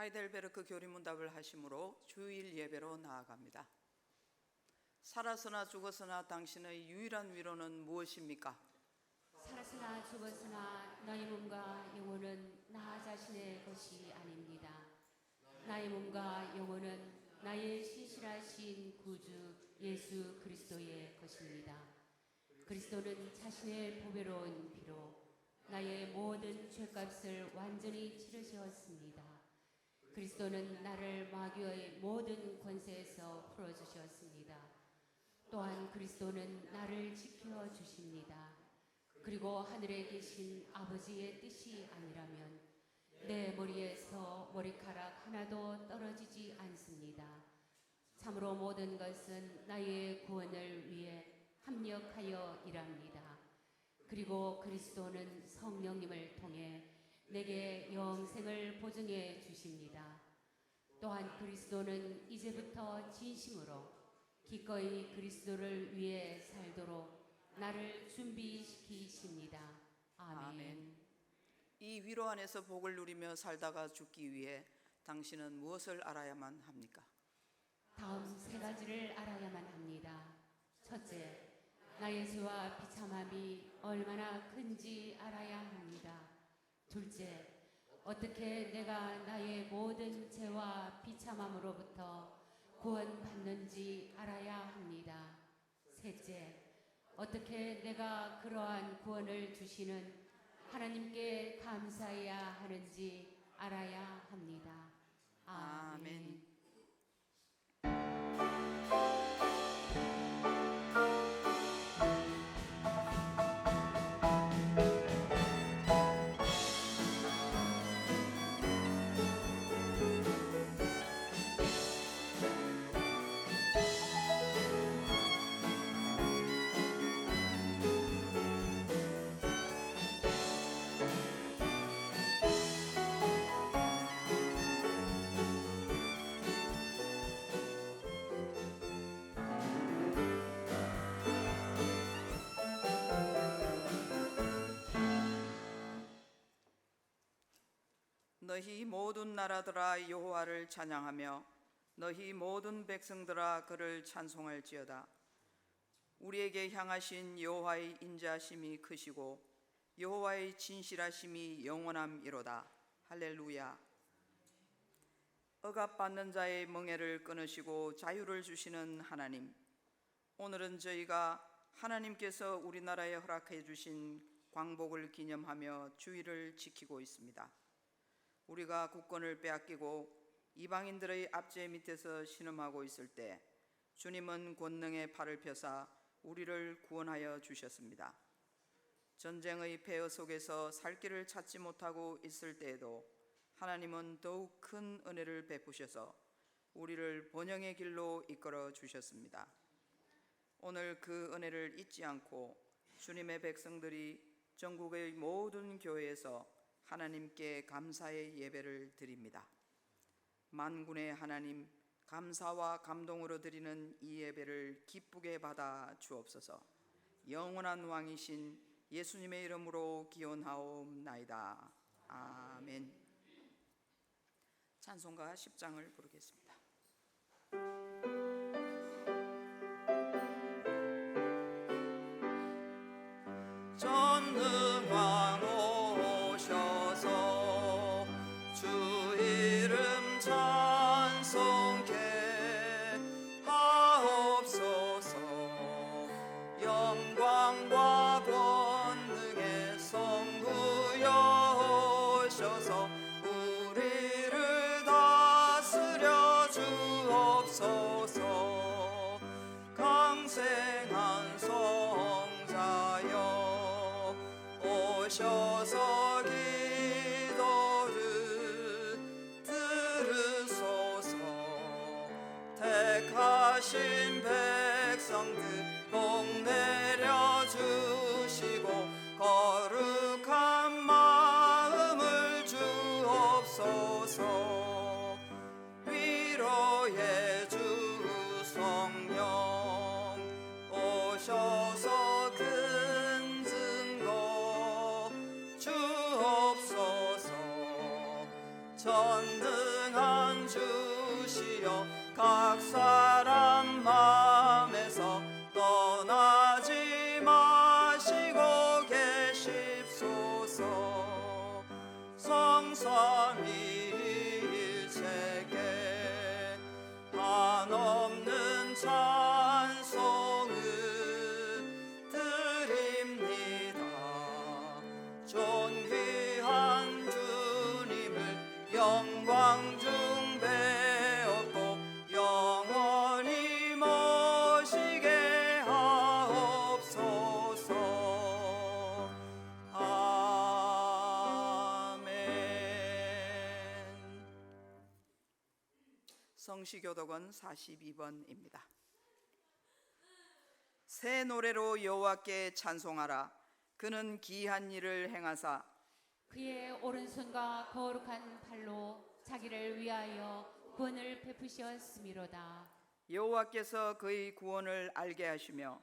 하이델베르크 교리문답을 하심으로 주일 예배로 나아갑니다. 살아서나 죽었으나 당신의 유일한 위로는 무엇입니까? 살았으나 죽었으나 나의 몸과 영혼은 나 자신의 것이 아닙니다. 나의 몸과 영혼은 나의 신실하신 구주 예수 그리스도의 것입니다. 그리스도는 자신의 보배로운 피로 나의 모든 죄값을 완전히 치르셨습니다. 그리스도는 나를 마귀의 모든 권세에서 풀어주셨습니다. 또한 그리스도는 나를 지켜주십니다. 그리고 하늘에 계신 아버지의 뜻이 아니라면 내 머리에서 머리카락 하나도 떨어지지 않습니다. 참으로 모든 것은 나의 구원을 위해 합력하여 일합니다. 그리고 그리스도는 성령님을 통해 내게 영생을 보증해 주십니다. 또한 그리스도는 이제부터 진심으로 기꺼이 그리스도를 위해 살도록 나를 준비시키십니다. 아멘. 이 위로 안에서 복을 누리며 살다가 죽기 위해 당신은 무엇을 알아야만 합니까? 다음 세 가지를 알아야만 합니다. 첫째, 나의 죄와 비참함이 얼마나 큰지 알아야 합니다. 둘째, 어떻게 내가 나의 모든 죄와 비참함으로부터 구원받는지 알아야 합니다. 셋째, 어떻게 내가 그러한 구원을 주시는 하나님께 감사해야 하는지 알아야 합니다. 아멘. 너희 모든 나라들아 여호와를 찬양하며 너희 모든 백성들아 그를 찬송할지어다. 우리에게 향하신 여호와의 인자하심이 크시고 여호와의 진실하심이 영원함이로다. 할렐루야. 억압받는 자의 멍에를 끊으시고 자유를 주시는 하나님, 오늘은 저희가 하나님께서 우리나라에 허락해 주신 광복을 기념하며 주일을 지키고 있습니다. 우리가 국권을 빼앗기고 이방인들의 압제 밑에서 신음하고 있을 때 주님은 권능의 팔을 펴사 우리를 구원하여 주셨습니다. 전쟁의 폐허 속에서 살 길을 찾지 못하고 있을 때에도 하나님은 더욱 큰 은혜를 베푸셔서 우리를 번영의 길로 이끌어 주셨습니다. 오늘 그 은혜를 잊지 않고 주님의 백성들이 전국의 모든 교회에서 하나님께 감사의 예배를 드립니다. 만군의 하나님, 감사와 감동으로 드리는 이 예배를 기쁘게 받아 주옵소서. 영원한 왕이신 예수님의 이름으로 기원하옵나이다. 아멘. 찬송가 10장을 부르겠습니다. 전능왕 오셔서 주 이름 찬송케 하옵소서. 영광과 권능의 성부여 오셔서 우리를 다스려 주옵소서. 강생한 성자여 오셔서 기도를 들으소서. 택하신 백성들 복 내려주시고 거룩한 마음을 주옵소서. 위로의 주 성령 오셔서 큰 증거 주옵소서. 전능 전능한 주시여 각 사람 마음에서 떠나지 마시고 계십소서. 성삼위일체께 한없는 찬송을 드립니다. 존귀한 주님을 영광 중 배웠고 영원히 모시게 하옵소서. 아멘. 성시교독은 42번입니다. 새 노래로 여호와께 찬송하라. 그는 기이한 일을 행하사 그의 오른손과 거룩한 팔로 자기를 위하여 구원을 베푸셨음이로다. 여호와께서 그의 구원을 알게 하시며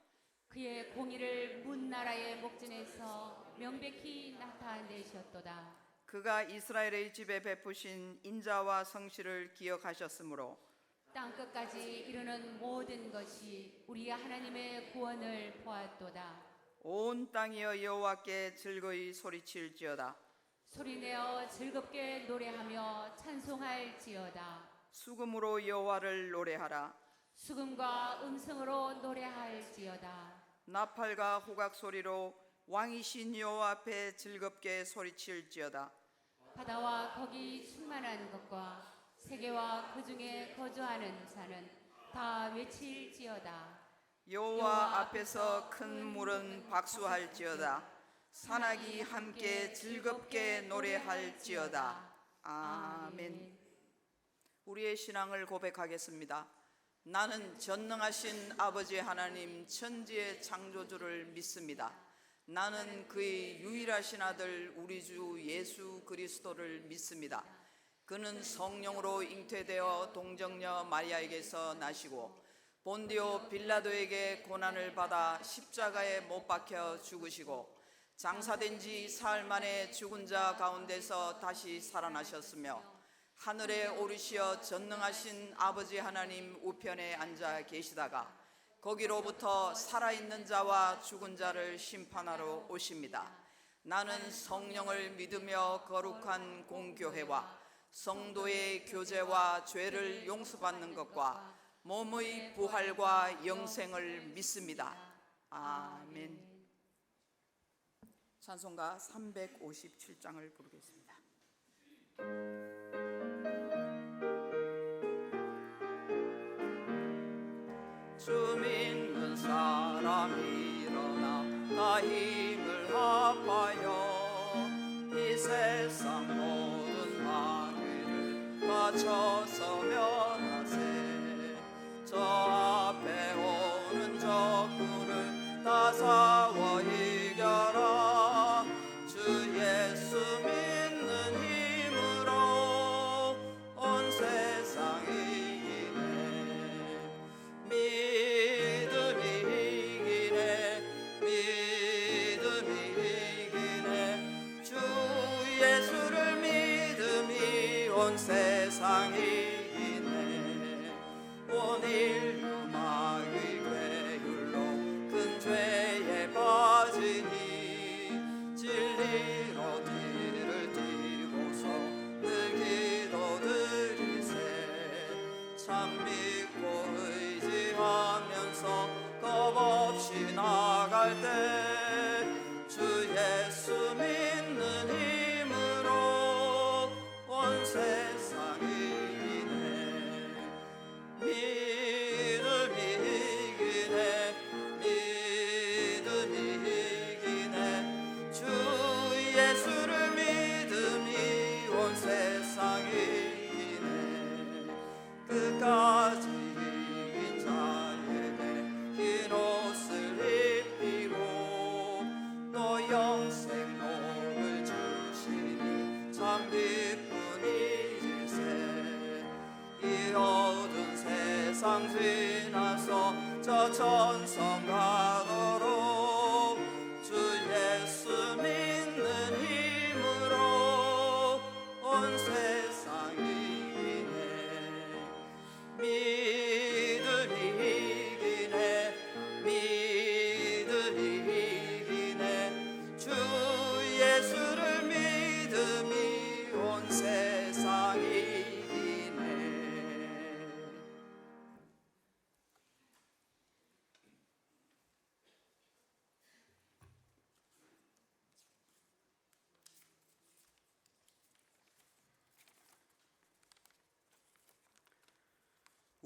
그의 공의를 문 나라의 목전에서 명백히 나타내셨도다. 그가 이스라엘의 집에 베푸신 인자와 성실을 기억하셨으므로 땅 끝까지 이르는 모든 것이 우리 하나님의 구원을 보았도다. 온 땅이여 여호와께 즐거이 소리칠지어다. 소리내어 즐겁게 노래하며 찬송할지어다. 수금으로 여호와를 노래하라. 수금과 음성으로 노래할지어다. 나팔과 호각 소리로 왕이신 여호와 앞에 즐겁게 소리칠지어다. 바다와 거기 충만한 것과 세계와 그 중에 거주하는 자는 다 외칠지어다. 여호와 앞에서 큰 물은 박수할지어다. 산악이 함께 즐겁게 노래할지어다. 아멘. 우리의 신앙을 고백하겠습니다. 나는 전능하신 아버지 하나님 천지의 창조주를 믿습니다. 나는 그의 유일하신 아들 우리 주 예수 그리스도를 믿습니다. 그는 성령으로 잉태되어 동정녀 마리아에게서 나시고 본디오 빌라도에게 고난을 받아 십자가에 못 박혀 죽으시고 장사된 지 사흘 만에 죽은 자 가운데서 다시 살아나셨으며 하늘에 오르시어 전능하신 아버지 하나님 우편에 앉아 계시다가 거기로부터 살아있는 자와 죽은 자를 심판하러 오십니다. 나는 성령을 믿으며 거룩한 공교회와 성도의 교제와 죄를 용서받는 것과 몸의 부활과 영생을 믿습니다. 아멘. 찬송가 357장을 부르겠습니다. 주 믿는 사람 일어나 다 힘을 합하여 이 세상 모든 마귀를 맞춰서 면하세. 저 앞에 오는 적군을 다 싸워 이겨라. 주 예수 믿는 힘으로 온 세상 이기네. 믿음이 이기네. 주 예수를 믿음이 온 세상 이기네. 온 인류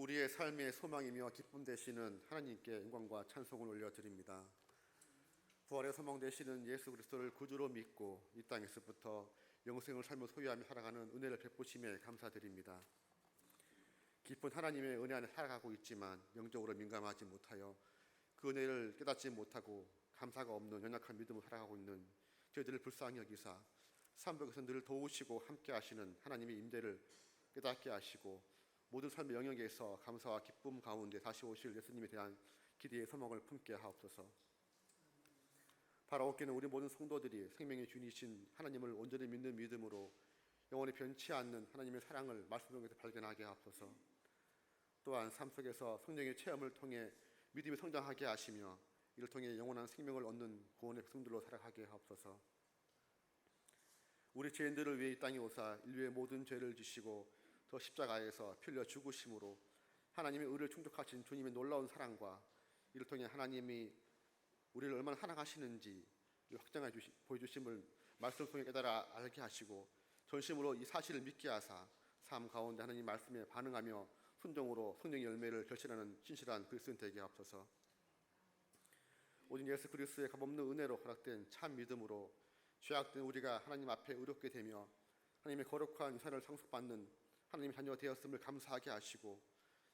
우리의 삶의 소망이며 기쁨 되시는 하나님께 영광과 찬송을 올려드립니다. 부활의 소망 되시는 예수 그리스도를 구주로 믿고 이 땅에서부터 영생을 삶을 소유하며 살아가는 은혜를 베푸심에 감사드립니다. 깊은 하나님의 은혜 안에 살아가고 있지만 영적으로 민감하지 못하여 그 은혜를 깨닫지 못하고 감사가 없는 연약한 믿음으로 살아가고 있는 저희들을 불쌍히 여기사 삼복에서 늘 도우시고 함께 하시는 하나님의 임재를 깨닫게 하시고 모든 삶의 영역에서 감사와 기쁨 가운데 다시 오실 예수님에 대한 기대의 소망을 품게 하옵소서. 바라옵기는 우리 모든 성도들이 생명의 주인이신 하나님을 온전히 믿는 믿음으로 영원히 변치 않는 하나님의 사랑을 말씀 속에서 발견하게 하옵소서. 또한 삶 속에서 성령의 체험을 통해 믿음이 성장하게 하시며 이를 통해 영원한 생명을 얻는 구원의 백성들로 살아가게 하옵소서. 우리 죄인들을 위해 이 땅에 오사 인류의 모든 죄를 지시고 더 십자가에서 피 흘려 죽으심으로 하나님의 의를 충족하신 주님의 놀라운 사랑과 이를 통해 하나님이 우리를 얼마나 사랑하시는지 확장해 보여주심을 말씀 통해 깨달아 알게 하시고 전심으로 이 사실을 믿게 하사 삶 가운데 하나님 말씀에 반응하며 순종으로 성령의 열매를 결실하는 신실한 그리스도인 되게 하옵소서. 오직 예수 그리스도의 값없는 은혜로 허락된 참 믿음으로 죄악된 우리가 하나님 앞에 의롭게 되며 하나님의 거룩한 유산을 상속받는 하나님 자녀 되었음을 감사하게 하시고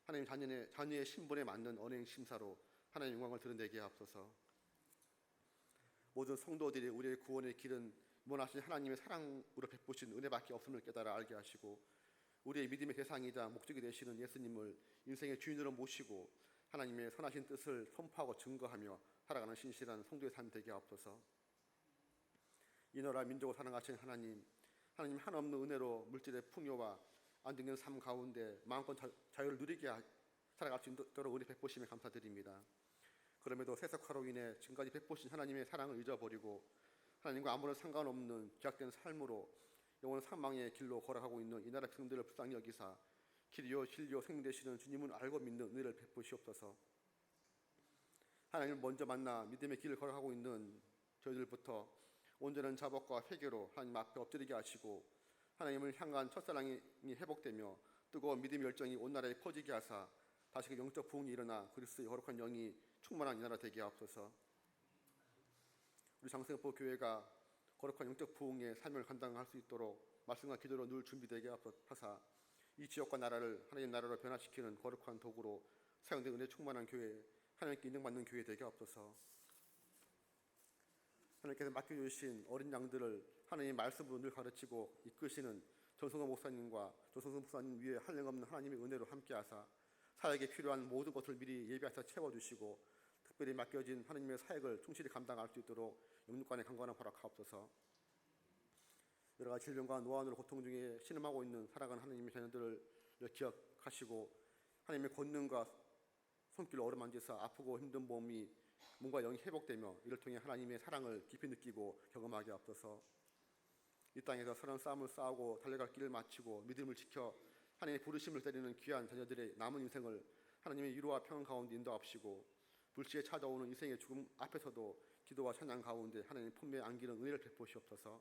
하나님 자녀의 신분에 맞는 언행 심사로 하나님 영광을 드러내게 하옵소서. 모든 성도들이 우리의 구원의 길은 원하신 하나님의 사랑으로 베푸신 은혜밖에 없음을 깨달아 알게 하시고 우리의 믿음의 대상이자 목적이 되시는 예수님을 인생의 주인으로 모시고 하나님의 선하신 뜻을 선포하고 증거하며 살아가는 신실한 성도의 삶 되게 하옵소서. 이 나라 민족을 사랑하신 하나님 한없는 은혜로 물질의 풍요와 안정된 삶 가운데 마음껏 자유를 누리게 살아갈 수 있도록 은혜 베푸심에 감사드립니다. 그럼에도 세속화로 인해 지금까지 베푸신 하나님의 사랑을 잊어버리고 하나님과 아무런 상관없는 죄악된 삶으로 영원한 사망의 길로 걸어가고 있는 이 나라 백성들을 불쌍히 여기사 길이요 진리요 생명 되시는 주님을 알고 믿는 은혜를 베푸시옵소서. 하나님을 먼저 만나 믿음의 길을 걸어가고 있는 저희들부터 온전한 자복과 회개로 하나님 앞에 엎드리게 하시고 하나님을 향한 첫사랑이 회복되며 뜨거운 믿음의 열정이 온 나라에 퍼지게 하사 다시 그 영적 부흥이 일어나 그리스도의 거룩한 영이 충만한 이 나라 되게 하옵소서. 우리 장성포 교회가 거룩한 영적 부흥의 삶을 감당할 수 있도록 말씀과 기도로 늘 준비되게 하사 이 지역과 나라를 하나님 나라로 변화시키는 거룩한 도구로 사용된 은혜 충만한 교회, 하나님께 인정받는 교회 되게 하옵소서. 하나님께서 맡겨주신 어린 양들을 하나님의 말씀으로 늘 가르치고 이끄시는 전성호 목사님과 조성수 목사님 위에 한량없는 하나님의 은혜로 함께하사 사역에 필요한 모든 것을 미리 예비하사 채워주시고 특별히 맡겨진 하나님의 사역을 충실히 감당할 수 있도록 영육간의 강건한 허락하옵소서. 여러 가지 질병과 노안으로 고통 중에 신음하고 있는 살아가는 하나님의 자녀들을 기억하시고 하나님의 권능과 손길로 어루만지사 아프고 힘든 몸이 몸과 영이 회복되며 이를 통해 하나님의 사랑을 깊이 느끼고 경험하게 하옵소서. 이 땅에서 선한 싸움을 싸우고 달려갈 길을 마치고 믿음을 지켜 하나님의 부르심을 기다리는 귀한 자녀들의 남은 인생을 하나님의 위로와 평안 가운데 인도하시고 불시에 찾아오는 인생의 죽음 앞에서도 기도와 찬양 가운데 하나님의 품매에 안기는 은혜를 베푸시옵소서.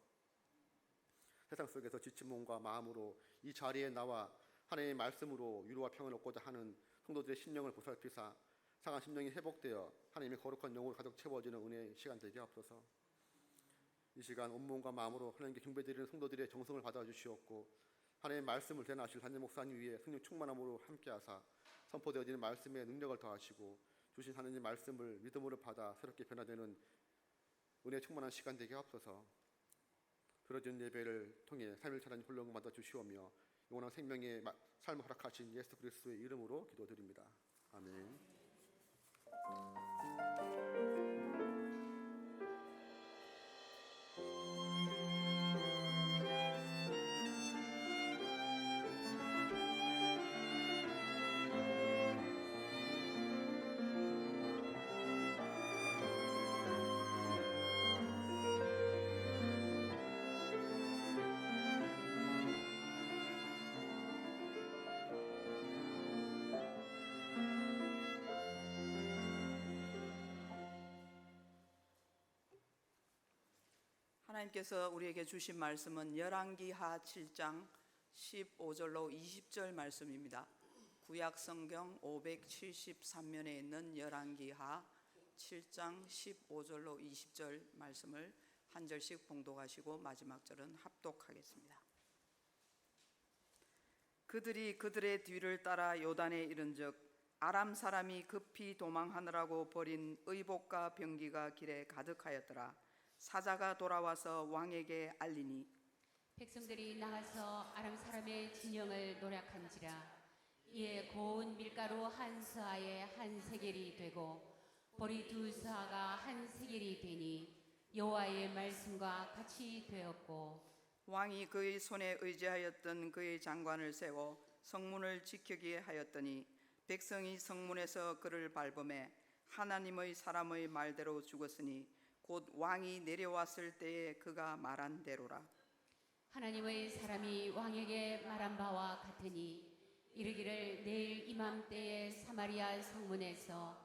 세상 속에서 지친 몸과 마음으로 이 자리에 나와 하나님의 말씀으로 위로와 평안을 얻고자 하는 성도들의 심령을 보살피사 상한 심령이 회복되어 하나님의 거룩한 영으로 가득 채워지는 은혜의 시간 되게 하옵소서. 이 시간 온몸과 마음으로 하나님께 경배드리는 성도들의 정성을 받아주시옵고 하나님의 말씀을 대나실 단임 목사님 위에 성령 충만함으로 함께하사 선포되어지는 말씀의 능력을 더하시고 주신 하나님의 말씀을 믿음으로 받아 새롭게 변화되는 은혜 충만한 시간 되게 하옵소서. 들어진 예배를 통해 삶을 차라니 홀령을 받아 주시오며 영원한 생명의 삶을 허락하신 예수 그리스도의 이름으로 기도드립니다. 아멘. 하나님께서 우리에게 주신 말씀은 열왕기하 7장 15절로 20절 말씀입니다. 구약 성경 573면에 있는 열왕기하 7장 15절로 20절 말씀을 한 절씩 봉독하시고 마지막 절은 합독하겠습니다. 그들이 그들의 뒤를 따라 요단에 이른즉 아람 사람이 급히 도망하느라고 버린 의복과 병기가 길에 가득하였더라. 사자가 돌아와서 왕에게 알리니 백성들이 나가서 아람 사람의 진영을 노략한지라. 이에 고운 밀가루 한 서아에 한 세겔이 되고 보리 두 서아가 한 세겔이 되니 여호와의 말씀과 같이 되었고, 왕이 그의 손에 의지하였던 그의 장관을 세워 성문을 지키게 하였더니 백성이 성문에서 그를 밟음에 하나님의 사람의 말대로 죽었으니 곧 왕이 내려왔을 때에 그가 말한 대로라. 하나님의 사람이 왕에게 말한 바와 같으니 이르기를 내일 이맘때에 사마리아 성문에서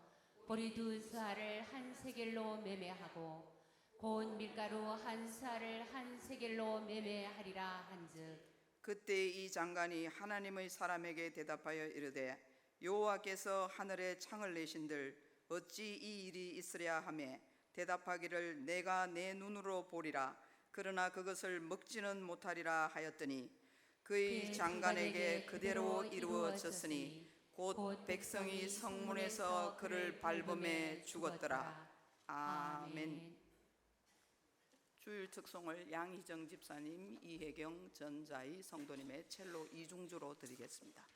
보리 두 서아를 한 세겔로 매매하고 고운 밀가루 한 서아를 한 세겔로 매매하리라 한즉, 그때 이 장관이 하나님의 사람에게 대답하여 이르되 여호와께서 하늘에 창을 내신들 어찌 이 일이 있으랴 하매 대답하기를 내가 내 눈으로 보리라. 그러나 그것을 먹지는 못하리라 하였더니 그의 장관에게 그대로 이루어졌으니 곧 백성이 성문에서 그를 밟음에 죽었더라. 아멘. 주일 특송을 양희정 집사님, 이혜경 전자희 성도님의 첼로 이중주로 드리겠습니다.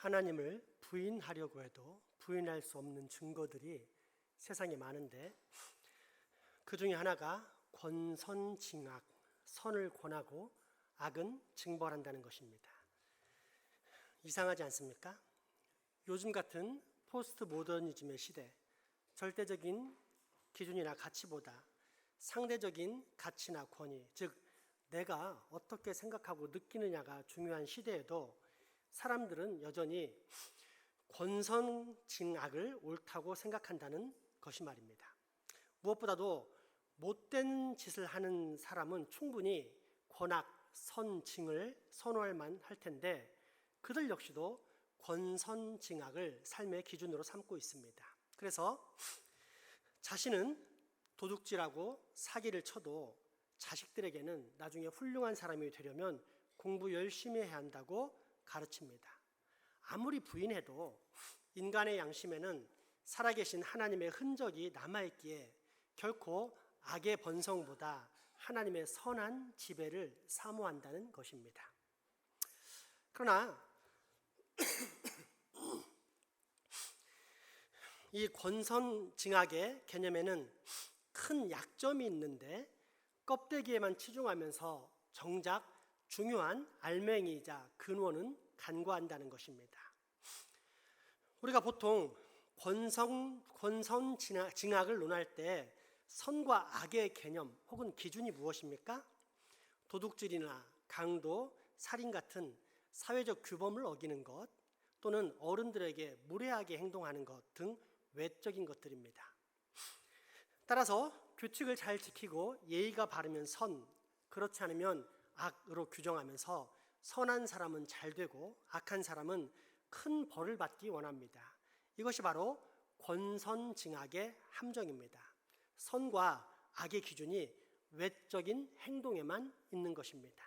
하나님을 부인하려고 해도 부인할 수 없는 증거들이 세상에 많은데 그 중에 하나가 권선징악, 선을 권하고 악은 징벌한다는 것입니다. 이상하지 않습니까? 요즘 같은 포스트 모더니즘의 시대, 절대적인 기준이나 가치보다 상대적인 가치나 권위, 즉 내가 어떻게 생각하고 느끼느냐가 중요한 시대에도 사람들은 여전히 권선징악을 옳다고 생각한다는 것이 말입니다. 무엇보다도 못된 짓을 하는 사람은 충분히 권악, 선징을 선호할 만할 텐데 그들 역시도 권선징악을 삶의 기준으로 삼고 있습니다. 그래서 자신은 도둑질하고 사기를 쳐도 자식들에게는 나중에 훌륭한 사람이 되려면 공부 열심히 해야 한다고 가르칩니다. 아무리 부인해도 인간의 양심에는 살아계신 하나님의 흔적이 남아있기에 결코 악의 번성보다 하나님의 선한 지배를 사모한다는 것입니다. 그러나 이 권선징악의 개념에는 큰 약점이 있는데 껍데기에만 치중하면서 정작 중요한 알맹이이자 근원은 간과한다는 것입니다. 우리가 보통 권선징악을 논할 때 선과 악의 개념 혹은 기준이 무엇입니까? 도둑질이나 강도, 살인 같은 사회적 규범을 어기는 것 또는 어른들에게 무례하게 행동하는 것 등 외적인 것들입니다. 따라서 규칙을 잘 지키고 예의가 바르면 선, 그렇지 않으면 악으로 규정하면서 선한 사람은 잘 되고 악한 사람은 큰 벌을 받기 원합니다. 이것이 바로 권선징악의 함정입니다. 선과 악의 기준이 외적인 행동에만 있는 것입니다.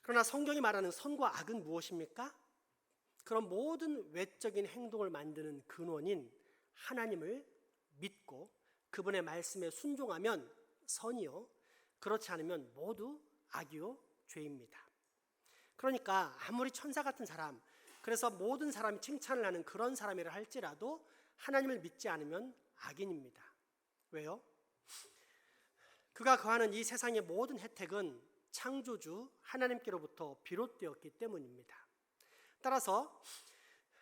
그러나 성경이 말하는 선과 악은 무엇입니까? 그런 모든 외적인 행동을 만드는 근원인 하나님을 믿고 그분의 말씀에 순종하면 선이요, 그렇지 않으면 모두 악이요 죄입니다. 그러니까 아무리 천사 같은 사람, 그래서 모든 사람이 칭찬을 하는 그런 사람이라 할지라도 하나님을 믿지 않으면 악인입니다. 왜요? 그가 거하는 이 세상의 모든 혜택은 창조주 하나님께로부터 비롯되었기 때문입니다. 따라서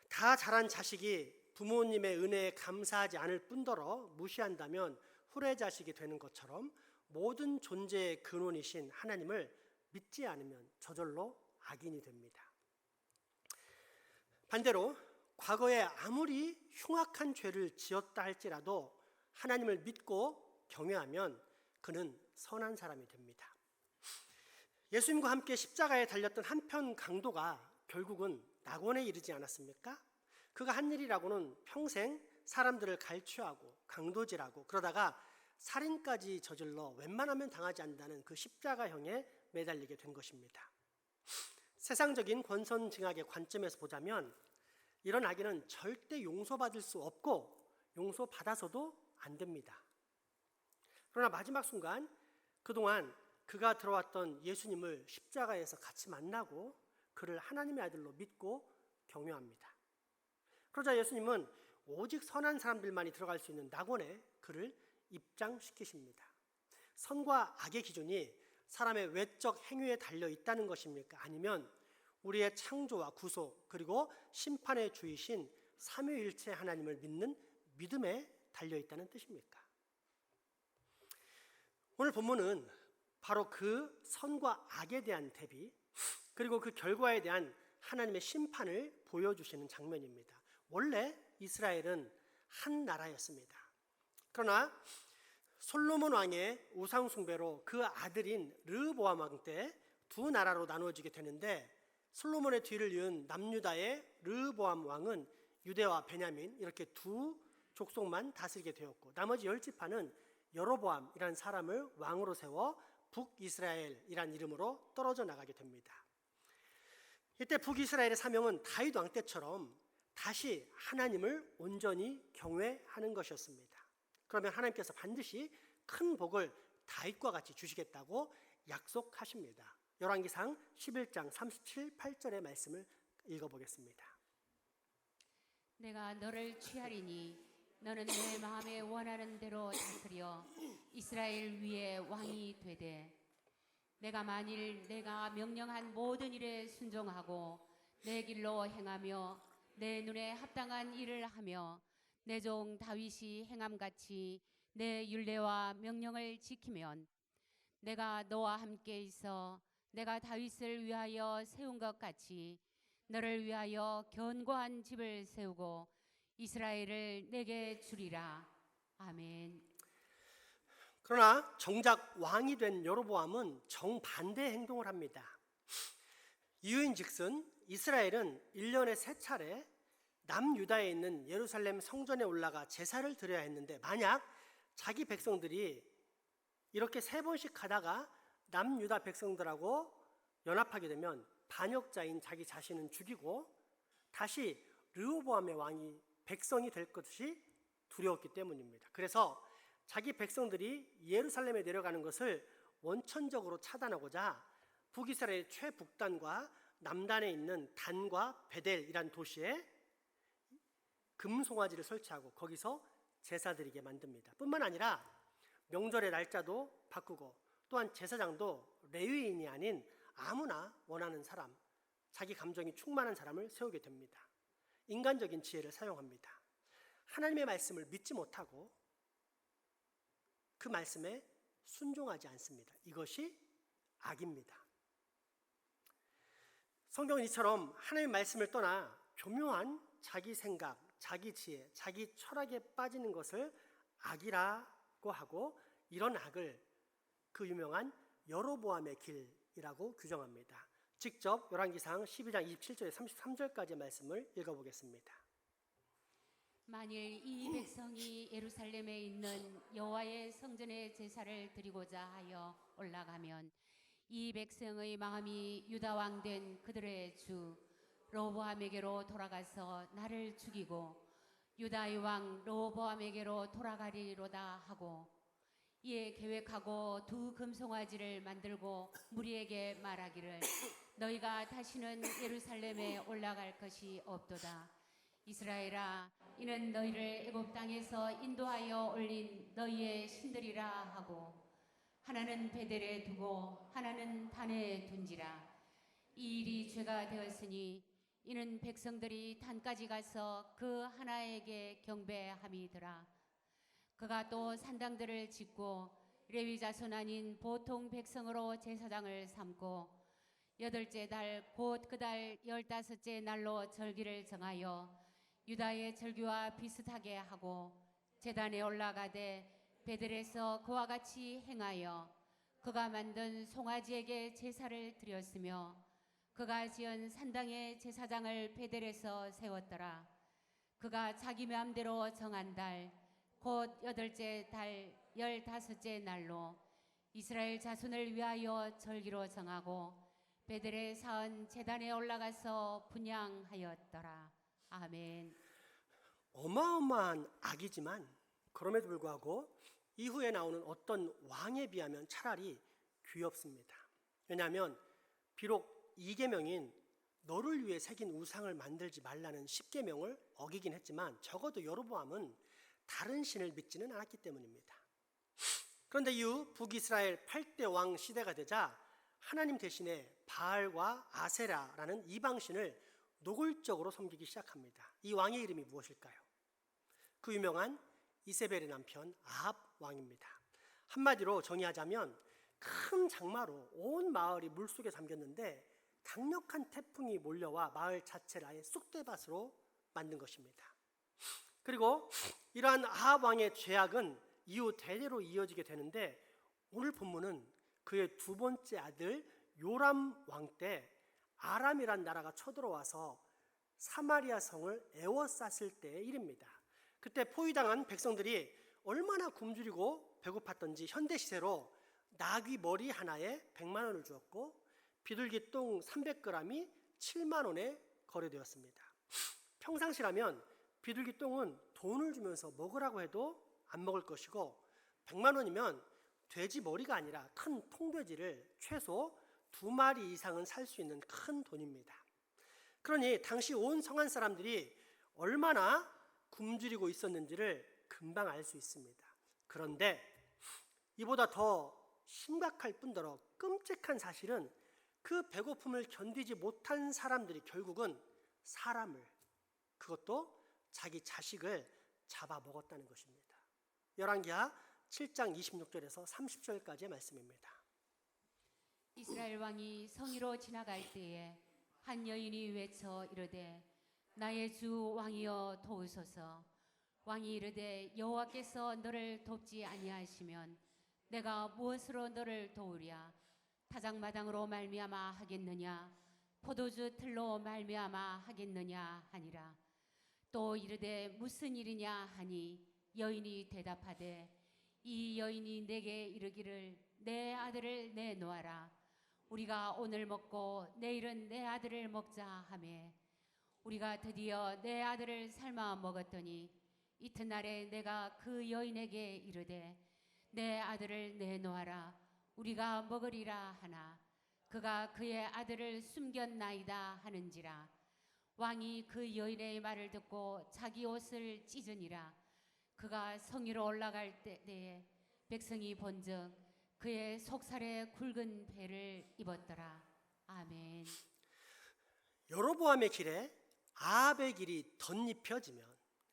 다 자란 자식이 부모님의 은혜에 감사하지 않을 뿐더러 무시한다면 후레자식이 되는 것처럼 모든 존재의 근원이신 하나님을 믿지 않으면 저절로 악인이 됩니다. 반대로 과거에 아무리 흉악한 죄를 지었다 할지라도 하나님을 믿고 경외하면 그는 선한 사람이 됩니다. 예수님과 함께 십자가에 달렸던 한편 강도가 결국은 낙원에 이르지 않았습니까? 그가 한 일이라고는 평생 사람들을 갈취하고 강도질하고 그러다가 살인까지 저질러 웬만하면 당하지 않는다는 그 십자가형에 매달리게 된 것입니다. 세상적인 권선징악의 관점에서 보자면 이런 악인은 절대 용서받을 수 없고 용서받아서도 안 됩니다. 그러나 마지막 순간 그동안 그가 들어왔던 예수님을 십자가에서 같이 만나고 그를 하나님의 아들로 믿고 경외합니다. 그러자 예수님은 오직 선한 사람들만이 들어갈 수 있는 낙원에 그를 입장시키십니다. 선과 악의 기준이 사람의 외적 행위에 달려 있다는 것입니까? 아니면 우리의 창조와 구속 그리고 심판의 주이신 삼위일체 하나님을 믿는 믿음에 달려 있다는 뜻입니까? 오늘 본문은 바로 그 선과 악에 대한 대비 그리고 그 결과에 대한 하나님의 심판을 보여주시는 장면입니다. 원래 이스라엘은 한 나라였습니다. 그러나 솔로몬 왕의 우상 숭배로 그 아들인 르호보암 왕 때 두 나라로 나누어지게 되는데 솔로몬의 뒤를 이은 남유다의 르호보암 왕은 유대와 베냐민 이렇게 두 족속만 다스리게 되었고 나머지 10지파는 여로보암이라는 사람을 왕으로 세워 북이스라엘이라는 이름으로 떨어져 나가게 됩니다. 이때 북이스라엘의 사명은 다윗 왕 때처럼 다시 하나님을 온전히 경외하는 것이었습니다. 그러면 하나님께서 반드시 큰 복을 다윗과 같이 주시겠다고 약속하십니다. 열왕기상 11장 37, 8절의 말씀을 읽어보겠습니다. 내가 너를 취하리니 너는 내 마음에 원하는 대로 다스려 이스라엘 위에 왕이 되되 내가 만일 내가 명령한 모든 일에 순종하고 내 길로 행하며 내 눈에 합당한 일을 하며 내 종 다윗이 행함같이 내 율례와 명령을 지키면 내가 너와 함께 있어 내가 다윗을 위하여 세운 것 같이 너를 위하여 견고한 집을 세우고 이스라엘을 내게 주리라. 아멘. 그러나 정작 왕이 된 여로보암은 정반대 행동을 합니다. 이유인즉슨 이스라엘은 1년에 3차례 남유다에 있는 예루살렘 성전에 올라가 제사를 드려야 했는데 만약 자기 백성들이 이렇게 3번씩 가다가 남유다 백성들하고 연합하게 되면 반역자인 자기 자신은 죽이고 다시 르호보암의 왕이 백성이 될 것이 두려웠기 때문입니다. 그래서 자기 백성들이 예루살렘에 내려가는 것을 원천적으로 차단하고자 북이스라엘 최북단과 남단에 있는 단과 베델이란 도시에 금송아지를 설치하고 거기서 제사 드리게 만듭니다. 뿐만 아니라 명절의 날짜도 바꾸고 또한 제사장도 레위인이 아닌 아무나 원하는 사람, 자기 감정이 충만한 사람을 세우게 됩니다. 인간적인 지혜를 사용합니다. 하나님의 말씀을 믿지 못하고 그 말씀에 순종하지 않습니다. 이것이 악입니다. 성경은 이처럼 하나님의 말씀을 떠나 교묘한 자기 생각, 자기 지혜, 자기 철학에 빠지는 것을 악이라고 하고 이런 악을 그 유명한 여로보암의 길이라고 규정합니다. 직접 열왕기상 12장 27절에 33절까지의 말씀을 읽어보겠습니다. 만일 이 백성이 예루살렘에 있는 여호와의 성전에 제사를 드리고자 하여 올라가면 이 백성의 마음이 유다 왕 된 그들의 주 르호보암에게로 돌아가서 나를 죽이고 유다의 왕 르호보암에게로 돌아가리로다 하고 이에 계획하고 두 금송아지를 만들고 무리에게 말하기를 너희가 다시는 예루살렘에 올라갈 것이 없도다. 이스라엘아, 이는 너희를 애굽 땅에서 인도하여 올린 너희의 신들이라 하고 하나는 베델에 두고 하나는 단에 둔지라. 이 일이 죄가 되었으니 이는 백성들이 단까지 가서 그 하나에게 경배함이더라. 그가 또 산당들을 짓고 레위 자손 아닌 보통 백성으로 제사장을 삼고 8째 달 곧 그 달 15째 날로 절기를 정하여 유다의 절기와 비슷하게 하고 제단에 올라가되 베델에서 그와 같이 행하여 그가 만든 송아지에게 제사를 드렸으며 그가 지은 산당의 제사장을 베델에서 세웠더라. 그가 자기 마음대로 정한 달 곧 8째 달 15째 날로 이스라엘 자손을 위하여 절기로 정하고 베델에 사은 제단에 올라가서 분향하였더라. 아멘. 어마어마한 악이지만 그럼에도 불구하고 이후에 나오는 어떤 왕에 비하면 차라리 귀엽습니다. 왜냐하면 비록 2계명인 너를 위해 새긴 우상을 만들지 말라는 10계명을 어기긴 했지만 적어도 여로보암은 다른 신을 믿지는 않았기 때문입니다. 그런데 이후 북이스라엘 8대 왕 시대가 되자 하나님 대신에 바알과 아세라라는 이방신을 노골적으로 섬기기 시작합니다. 이 왕의 이름이 무엇일까요? 그 유명한 이세벨의 남편 아합 왕입니다. 한마디로 정의하자면 큰 장마로 온 마을이 물속에 잠겼는데 강력한 태풍이 몰려와 마을 자체를 아예 쑥대밭으로 만든 것입니다. 그리고 이러한 아합 왕의 죄악은 이후 대대로 이어지게 되는데 오늘 본문은 그의 두 번째 아들 요람 왕 때 아람이란 나라가 쳐들어와서 사마리아 성을 에워쌌을 때의 일입니다. 그때 포위당한 백성들이 얼마나 굶주리고 배고팠던지 현대 시세로 나귀 머리 하나에 100만 원을 주었고 비둘기 똥 300g이 7만 원에 거래되었습니다. 평상시라면 비둘기 똥은 돈을 주면서 먹으라고 해도 안 먹을 것이고 100만 원이면 돼지 머리가 아니라 큰 통돼지를 최소 2마리 이상은 살 수 있는 큰 돈입니다. 그러니 당시 온 성한 사람들이 얼마나 굶주리고 있었는지를 금방 알 수 있습니다. 그런데 이보다 더 심각할 뿐더러 끔찍한 사실은 그 배고픔을 견디지 못한 사람들이 결국은 사람을, 그것도 자기 자식을 잡아먹었다는 것입니다. 열왕기하 7장 26절에서 30절까지의 말씀입니다. 이스라엘 왕이 성위로 지나갈 때에 한 여인이 외쳐 이르되 나의 주 왕이여 도우소서. 왕이 이르되 여호와께서 너를 돕지 아니하시면 내가 무엇으로 너를 도우랴? 타작마당으로 말미암아 하겠느냐? 포도주 틀로 말미암아 하겠느냐 하니라. 또 이르되 무슨 일이냐 하니 여인이 대답하되 이 여인이 내게 이르기를 내 아들을 내놓아라. 우리가 오늘 먹고 내일은 내 아들을 먹자 하매 우리가 드디어 내 아들을 삶아 먹었더니 이튿날에 내가 그 여인에게 이르되 내 아들을 내놓아라. 우리가 먹으리라 하나 그가 그의 아들을 숨겼나이다 하는지라. 왕이 그 여인의 말을 듣고 자기 옷을 찢으니라. 그가 성위로 올라갈 때에 백성이 본즉 그의 속살에 굵은 배를 입었더라. 아멘. 여로보암의 길에 아합의 길이 덧입혀지면,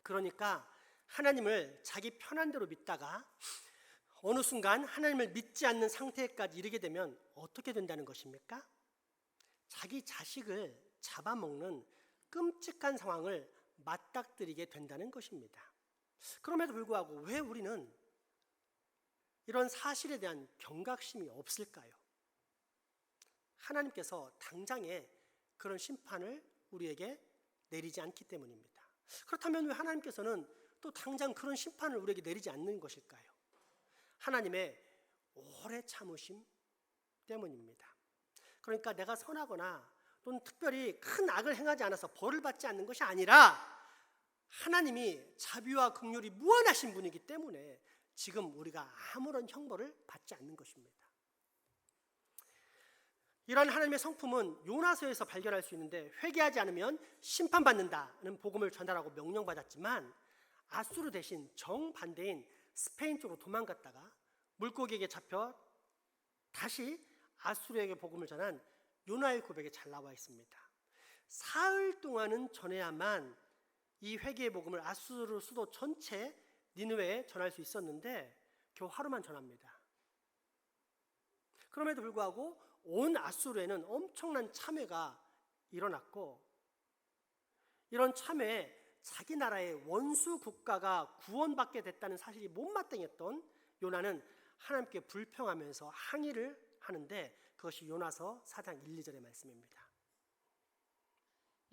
그러니까 하나님을 자기 편한 대로 믿다가 어느 순간 하나님을 믿지 않는 상태까지 이르게 되면 어떻게 된다는 것입니까? 자기 자식을 잡아먹는 끔찍한 상황을 맞닥뜨리게 된다는 것입니다. 그럼에도 불구하고 왜 우리는 이런 사실에 대한 경각심이 없을까요? 하나님께서 당장에 그런 심판을 우리에게 내리지 않기 때문입니다. 그렇다면 왜 하나님께서는 또 당장 그런 심판을 우리에게 내리지 않는 것일까요? 하나님의 오래 참으심 때문입니다. 그러니까 내가 선하거나 또는 특별히 큰 악을 행하지 않아서 벌을 받지 않는 것이 아니라 하나님이 자비와 긍휼이 무한하신 분이기 때문에 지금 우리가 아무런 형벌을 받지 않는 것입니다. 이러한 하나님의 성품은 요나서에서 발견할 수 있는데, 회개하지 않으면 심판받는다는 복음을 전달하고 명령받았지만 아수르 대신 정반대인 스페인 쪽으로 도망갔다가 물고기에게 잡혀 다시 아수르에게 복음을 전한 요나의 고백에 잘 나와 있습니다. 사흘 동안은 전해야만 이 회개의 복음을 아수르 수도 전체 니느웨에 전할 수 있었는데 겨우 하루만 전합니다. 그럼에도 불구하고 온 아수르에는 엄청난 참회가 일어났고, 이런 참회에 자기 나라의 원수 국가가 구원받게 됐다는 사실이 못마땅했던 요나는 하나님께 불평하면서 항의를 하는데, 그것이 요나서 4장 1, 2절의 말씀입니다.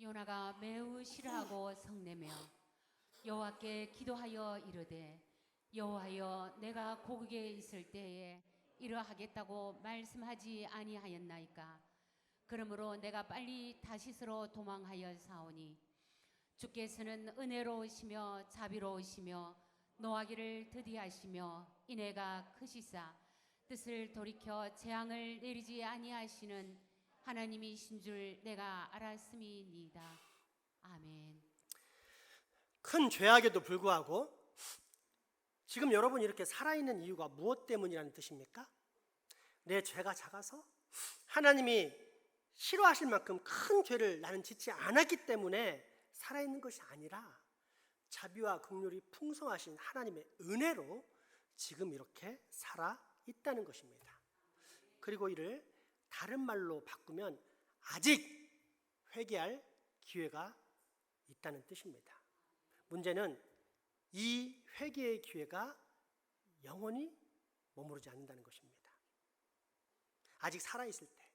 요나가 매우 싫어하고 성내며 여호와께 기도하여 이르되 여호와여 내가 고국에 있을 때에 이러하겠다고 말씀하지 아니하였나이까. 그러므로 내가 빨리 다시스로 도망하여 사오니 주께서는 은혜로우시며 자비로우시며 노하기를 더디하시며 인애가 크시사 뜻을 돌이켜 재앙을 내리지 아니하시는 하나님이신 줄 내가 알았음이니이다. 아멘. 큰 죄악에도 불구하고 지금 여러분이 이렇게 살아있는 이유가 무엇 때문이라는 뜻입니까? 내 죄가 작아서 하나님이 싫어하실 만큼 큰 죄를 나는 짓지 않았기 때문에 살아있는 것이 아니라 자비와 긍휼이 풍성하신 하나님의 은혜로 지금 이렇게 살아있다는 것입니다. 그리고 이를 다른 말로 바꾸면 아직 회개할 기회가 있다는 뜻입니다. 문제는 이 회개의 기회가 영원히 머무르지 않는다는 것입니다. 아직 살아있을 때,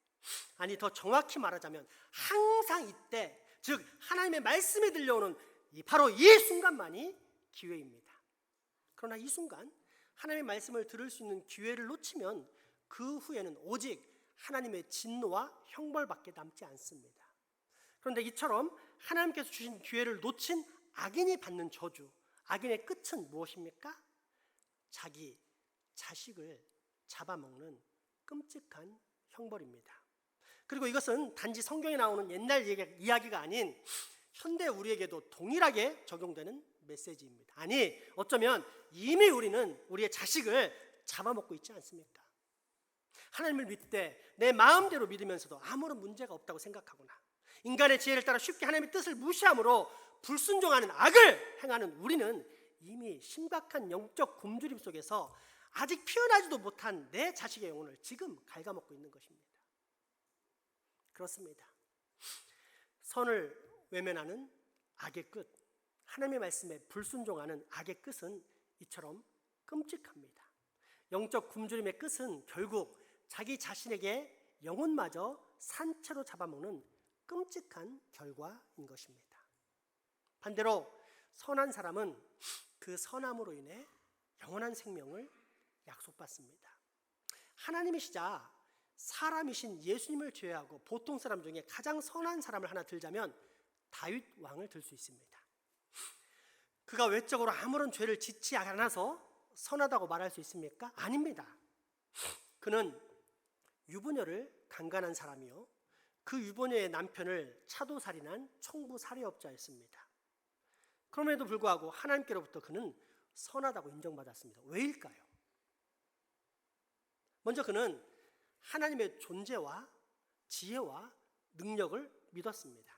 아니 더 정확히 말하자면 항상 이때, 즉 하나님의 말씀이 들려오는 바로 이 순간만이 기회입니다. 그러나 이 순간 하나님의 말씀을 들을 수 있는 기회를 놓치면 그 후에는 오직 하나님의 진노와 형벌밖에 남지 않습니다. 그런데 이처럼 하나님께서 주신 기회를 놓친 악인이 받는 저주, 악인의 끝은 무엇입니까? 자기 자식을 잡아먹는 끔찍한 형벌입니다. 그리고 이것은 단지 성경에 나오는 옛날 이야기가 아닌 현대 우리에게도 동일하게 적용되는 메시지입니다. 아니, 어쩌면 이미 우리는 우리의 자식을 잡아먹고 있지 않습니까? 하나님을 믿되 내 마음대로 믿으면서도 아무런 문제가 없다고 생각하거나 인간의 지혜를 따라 쉽게 하나님의 뜻을 무시함으로 불순종하는 악을 행하는 우리는 이미 심각한 영적 굶주림 속에서 아직 피어나지도 못한 내 자식의 영혼을 지금 갉아먹고 있는 것입니다. 그렇습니다. 선을 외면하는 악의 끝, 하나님의 말씀에 불순종하는 악의 끝은 이처럼 끔찍합니다. 영적 굶주림의 끝은 결국 자기 자신에게 영혼마저 산채로 잡아먹는 끔찍한 결과인 것입니다. 반대로 선한 사람은 그 선함으로 인해 영원한 생명을 약속받습니다. 하나님이시자 사람이신 예수님을 제외하고 보통 사람 중에 가장 선한 사람을 하나 들자면 다윗 왕을 들 수 있습니다. 그가 외적으로 아무런 죄를 짓지 않아서 선하다고 말할 수 있습니까? 아닙니다. 그는 유부녀를 강간한 사람이요, 그 유부녀의 남편을 차도살인한 청부살해업자였습니다. 그럼에도 불구하고 하나님께로부터 그는 선하다고 인정받았습니다. 왜일까요? 먼저 그는 하나님의 존재와 지혜와 능력을 믿었습니다.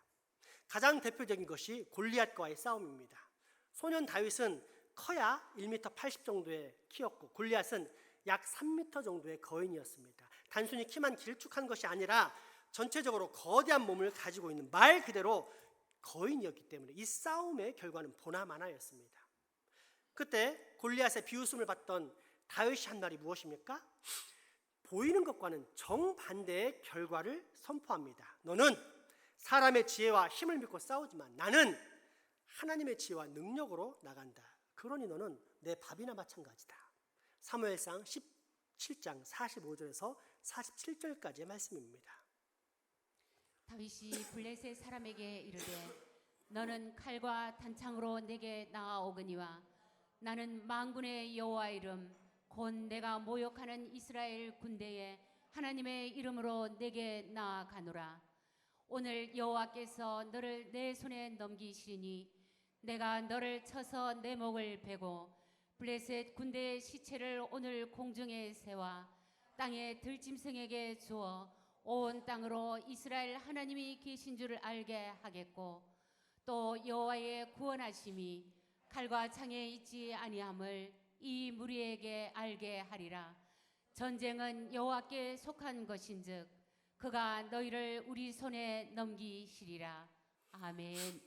가장 대표적인 것이 골리앗과의 싸움입니다. 소년 다윗은 커야 1m 80 정도의 키였고 골리앗은 약 3m 정도의 거인이었습니다. 단순히 키만 길쭉한 것이 아니라 전체적으로 거대한 몸을 가지고 있는 말 그대로 거인이었기 때문에 이 싸움의 결과는 보나마나였습니다. 그때 골리앗의 비웃음을 받던 다윗이 한 말이 무엇입니까? 보이는 것과는 정반대의 결과를 선포합니다. 너는 사람의 지혜와 힘을 믿고 싸우지만 나는 하나님의 지혜와 능력으로 나간다. 그러니 너는 내 밥이나 마찬가지다. 사무엘상 17장 45절에서 47절까지의 말씀입니다. 다윗이 블레셋 사람에게 이르되 너는 칼과 단창으로 내게 나아오거니와 나는 만군의 여호와 이름 곧 내가 모욕하는 이스라엘 군대에 하나님의 이름으로 내게 나아가노라. 오늘 여호와께서 너를 내 손에 넘기시니 내가 너를 쳐서 내 목을 베고 블레셋 군대의 시체를 오늘 공중에 세워 땅의 들짐승에게 주어 온 땅으로 이스라엘 하나님이 계신 줄을 알게 하겠고 또 여호와의 구원하심이 칼과 창에 있지 아니함을 이 무리에게 알게 하리라. 전쟁은 여호와께 속한 것인즉 그가 너희를 우리 손에 넘기시리라. 아멘.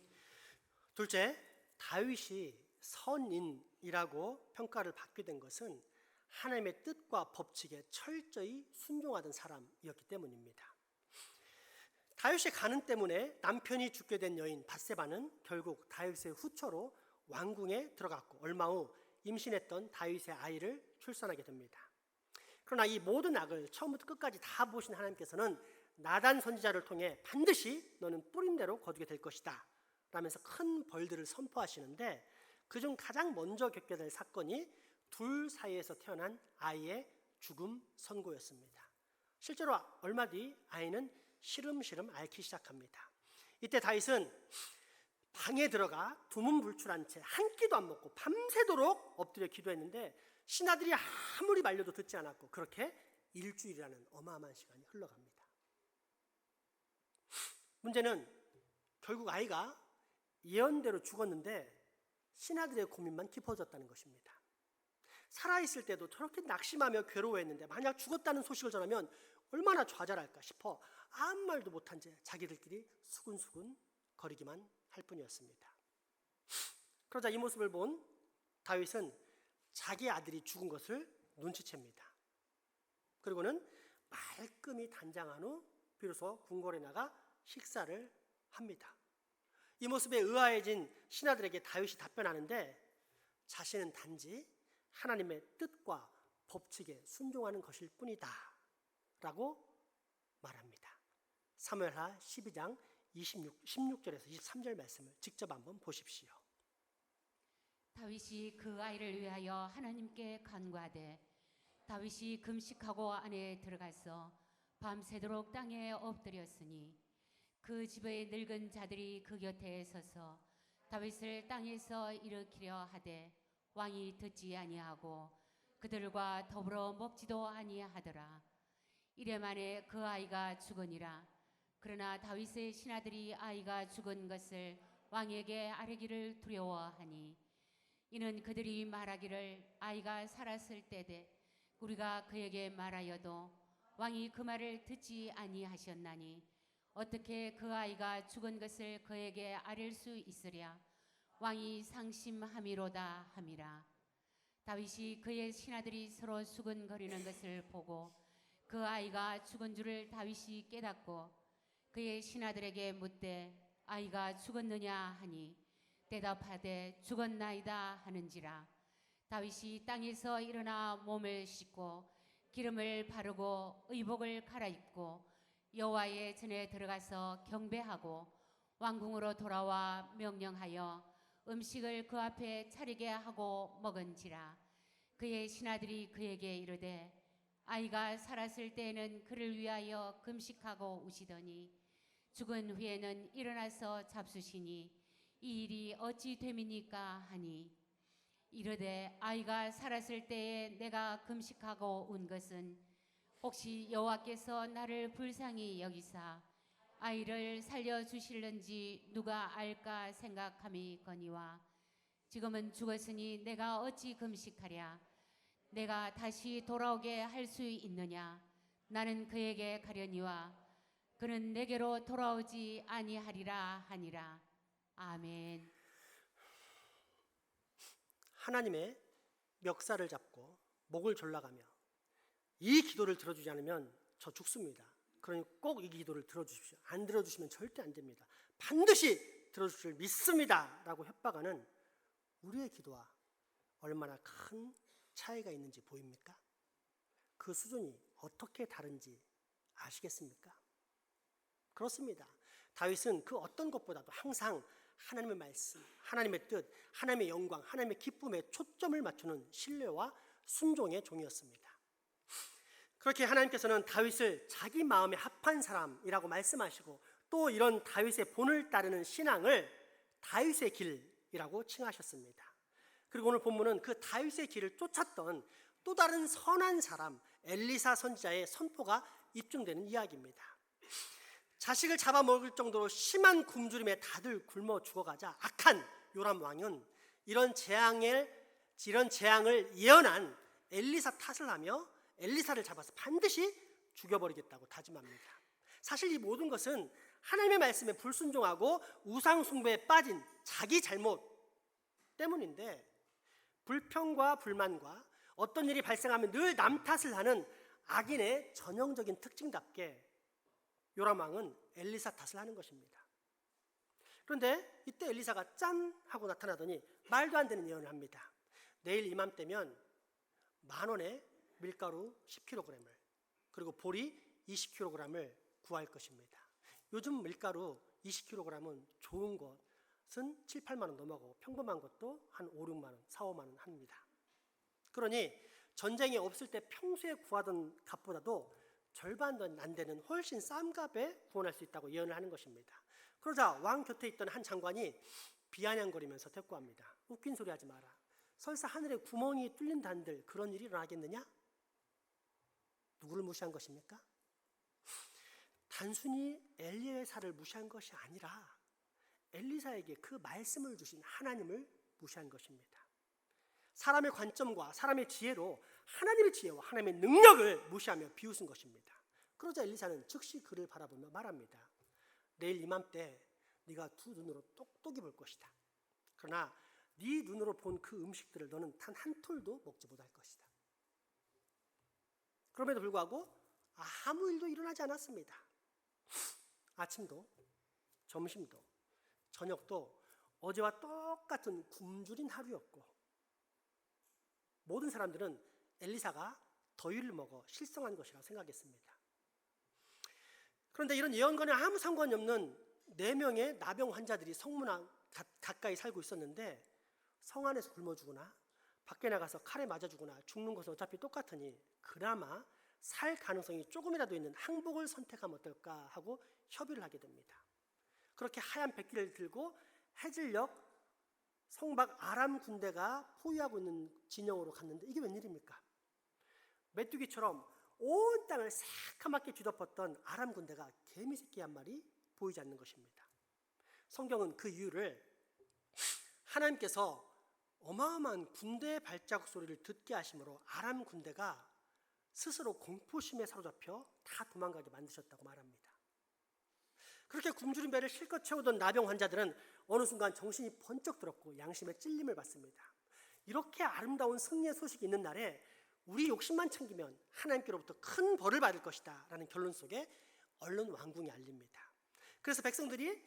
둘째, 다윗이 선인이라고 평가를 받게 된 것은 하나님의 뜻과 법칙에 철저히 순종하던 사람이었기 때문입니다. 다윗의 간음 때문에 남편이 죽게 된 여인 밧세바는 결국 다윗의 후처로 왕궁에 들어갔고 얼마 후 임신했던 다윗의 아이를 출산하게 됩니다. 그러나 이 모든 악을 처음부터 끝까지 다 보신 하나님께서는 나단 선지자를 통해 반드시 너는 뿌림대로 거두게 될 것이다 라면서 큰 벌들을 선포하시는데 그중 가장 먼저 겪게 될 사건이 둘 사이에서 태어난 아이의 죽음 선고였습니다. 실제로 얼마 뒤 아이는 시름시름 앓기 시작합니다. 이때 다윗은 방에 들어가 두문불출한 채 한 끼도 안 먹고 밤새도록 엎드려 기도했는데 신하들이 아무리 말려도 듣지 않았고 그렇게 일주일이라는 어마어마한 시간이 흘러갑니다. 문제는 결국 아이가 예언대로 죽었는데 신하들의 고민만 깊어졌다는 것입니다. 살아있을 때도 저렇게 낙심하며 괴로워했는데 만약 죽었다는 소식을 전하면 얼마나 좌절할까 싶어 아무 말도 못한 채 자기들끼리 수근수근 거리기만 할 뿐이었습니다. 그러자 이 모습을 본 다윗은 자기 아들이 죽은 것을 눈치챕니다. 그리고는 말끔히 단장한 후 비로소 궁궐에 나가 식사를 합니다. 이 모습에 의아해진 신하들에게 다윗이 답변하는데 자신은 단지 하나님의 뜻과 법칙에 순종하는 것일 뿐이다 라고 말합니다. 사무엘하 12장 16절에서 23절 말씀을 직접 한번 보십시오. 다윗이 그 아이를 위하여 하나님께 간구하되 다윗이 금식하고 안에 들어가서 밤새도록 땅에 엎드렸으니 그 집의 늙은 자들이 그 곁에 서서 다윗을 땅에서 일으키려 하되 왕이 듣지 아니하고 그들과 더불어 먹지도 아니하더라. 이래 만에 그 아이가 죽으니라. 그러나 다윗의 신하들이 아이가 죽은 것을 왕에게 아뢰기를 두려워하니 이는 그들이 말하기를 아이가 살았을 때되 우리가 그에게 말하여도 왕이 그 말을 듣지 아니하셨나니 어떻게 그 아이가 죽은 것을 그에게 아뢰 수 있으랴. 왕이 상심함이로다 함이라. 다윗이 그의 신하들이 서로 수근거리는 것을 보고 그 아이가 죽은 줄을 다윗이 깨닫고 그의 신하들에게 묻되 아이가 죽었느냐 하니 대답하되 죽었나이다 하는지라. 다윗이 땅에서 일어나 몸을 씻고 기름을 바르고 의복을 갈아입고 여호와의 전에 들어가서 경배하고 왕궁으로 돌아와 명령하여 음식을 그 앞에 차리게 하고 먹은지라. 그의 신하들이 그에게 이르되 아이가 살았을 때에는 그를 위하여 금식하고 우시더니 죽은 후에는 일어나서 잡수시니 이 일이 어찌 됨이니까 하니 이르되 아이가 살았을 때에 내가 금식하고 운 것은 혹시 여호와께서 나를 불쌍히 여기사 아이를 살려주실는지 누가 알까 생각함이거니와 지금은 죽었으니 내가 어찌 금식하랴. 내가 다시 돌아오게 할 수 있느냐. 나는 그에게 가려니와 그는 내게로 돌아오지 아니하리라 하니라. 아멘. 하나님의 멱살을 잡고 목을 졸라가며 이 기도를 들어주지 않으면 저 죽습니다. 그러니 꼭 이 기도를 들어주십시오. 안 들어주시면 절대 안 됩니다. 반드시 들어주실 믿습니다 라고 협박하는 우리의 기도와 얼마나 큰 차이가 있는지 보입니까? 그 수준이 어떻게 다른지 아시겠습니까? 그렇습니다. 다윗은 그 어떤 것보다도 항상 하나님의 말씀, 하나님의 뜻, 하나님의 영광, 하나님의 기쁨에 초점을 맞추는 신뢰와 순종의 종이었습니다. 그렇게 하나님께서는 다윗을 자기 마음에 합한 사람이라고 말씀하시고 또 이런 다윗의 본을 따르는 신앙을 다윗의 길이라고 칭하셨습니다. 그리고 오늘 본문은 그 다윗의 길을 쫓았던 또 다른 선한 사람 엘리사 선지자의 선포가 입증되는 이야기입니다. 자식을 잡아먹을 정도로 심한 굶주림에 다들 굶어 죽어가자 악한 요람 왕은 이런 재앙을 예언한 엘리사 탓을 하며 엘리사를 잡아서 반드시 죽여버리겠다고 다짐합니다. 사실 이 모든 것은 하나님의 말씀에 불순종하고 우상 숭배에 빠진 자기 잘못 때문인데 불평과 불만과 어떤 일이 발생하면 늘 남 탓을 하는 악인의 전형적인 특징답게 요람 왕은 엘리사 탓을 하는 것입니다. 그런데 이때 엘리사가 짠 하고 나타나더니 말도 안 되는 예언을 합니다. 내일 이맘때면 10,000원에 밀가루 10kg을 그리고 보리 20kg을 구할 것입니다. 요즘 밀가루 20kg은 좋은 것은 7, 8만 원 넘어가고 평범한 것도 한 5, 6만 원, 4, 5만 원 합니다. 그러니 전쟁이 없을 때 평소에 구하던 값보다도 절반도 안 되는 훨씬 싼 값에 구원할 수 있다고 예언을 하는 것입니다. 그러자 왕 곁에 있던 한 장관이 비아냥거리면서 대꾸합니다. 웃긴 소리 하지 마라. 설사 하늘에 구멍이 뚫린다 한들 그런 일이 일어나겠느냐? 누구를 무시한 것입니까? 단순히 엘리사를 무시한 것이 아니라 엘리사에게 그 말씀을 주신 하나님을 무시한 것입니다. 사람의 관점과 사람의 지혜로 하나님의 지혜와 하나님의 능력을 무시하며 비웃은 것입니다. 그러자 엘리사는 즉시 그를 바라보며 말합니다. 내일 이맘때 네가 두 눈으로 똑똑히 볼 것이다. 그러나 네 눈으로 본 그 음식들을 너는 단 한 톨도 먹지 못할 것이다. 그럼에도 불구하고 아무 일도 일어나지 않았습니다. 아침도 점심도 저녁도 어제와 똑같은 굶주린 하루였고 모든 사람들은 엘리사가 더위를 먹어 실성한 것이라고 생각했습니다. 그런데 이런 예언과는 아무 상관이 없는 4명의 나병 환자들이 성문 가까이 살고 있었는데 성 안에서 굶어 죽거나 밖에 나가서 칼에 맞아 죽거나 죽는 것은 어차피 똑같으니 그나마 살 가능성이 조금이라도 있는 항복을 선택하면 어떨까 하고 협의를 하게 됩니다. 그렇게 하얀 백기를 들고 해질녘 성박 아람 군대가 포위하고 있는 진영으로 갔는데 이게 웬일입니까? 메뚜기처럼 온 땅을 새카맣게 뒤덮었던 아람 군대가 개미 새끼 한 마리 보이지 않는 것입니다. 성경은 그 이유를 하나님께서 어마어마한 군대의 발자국 소리를 듣게 하심으로 아람 군대가 스스로 공포심에 사로잡혀 다 도망가게 만드셨다고 말합니다. 그렇게 굶주린 배를 실컷 채우던 나병 환자들은 어느 순간 정신이 번쩍 들었고 양심의 찔림을 받습니다. 이렇게 아름다운 승리의 소식이 있는 날에 우리 욕심만 챙기면 하나님께로부터 큰 벌을 받을 것이다 라는 결론 속에 얼른 왕궁이 알립니다. 그래서 백성들이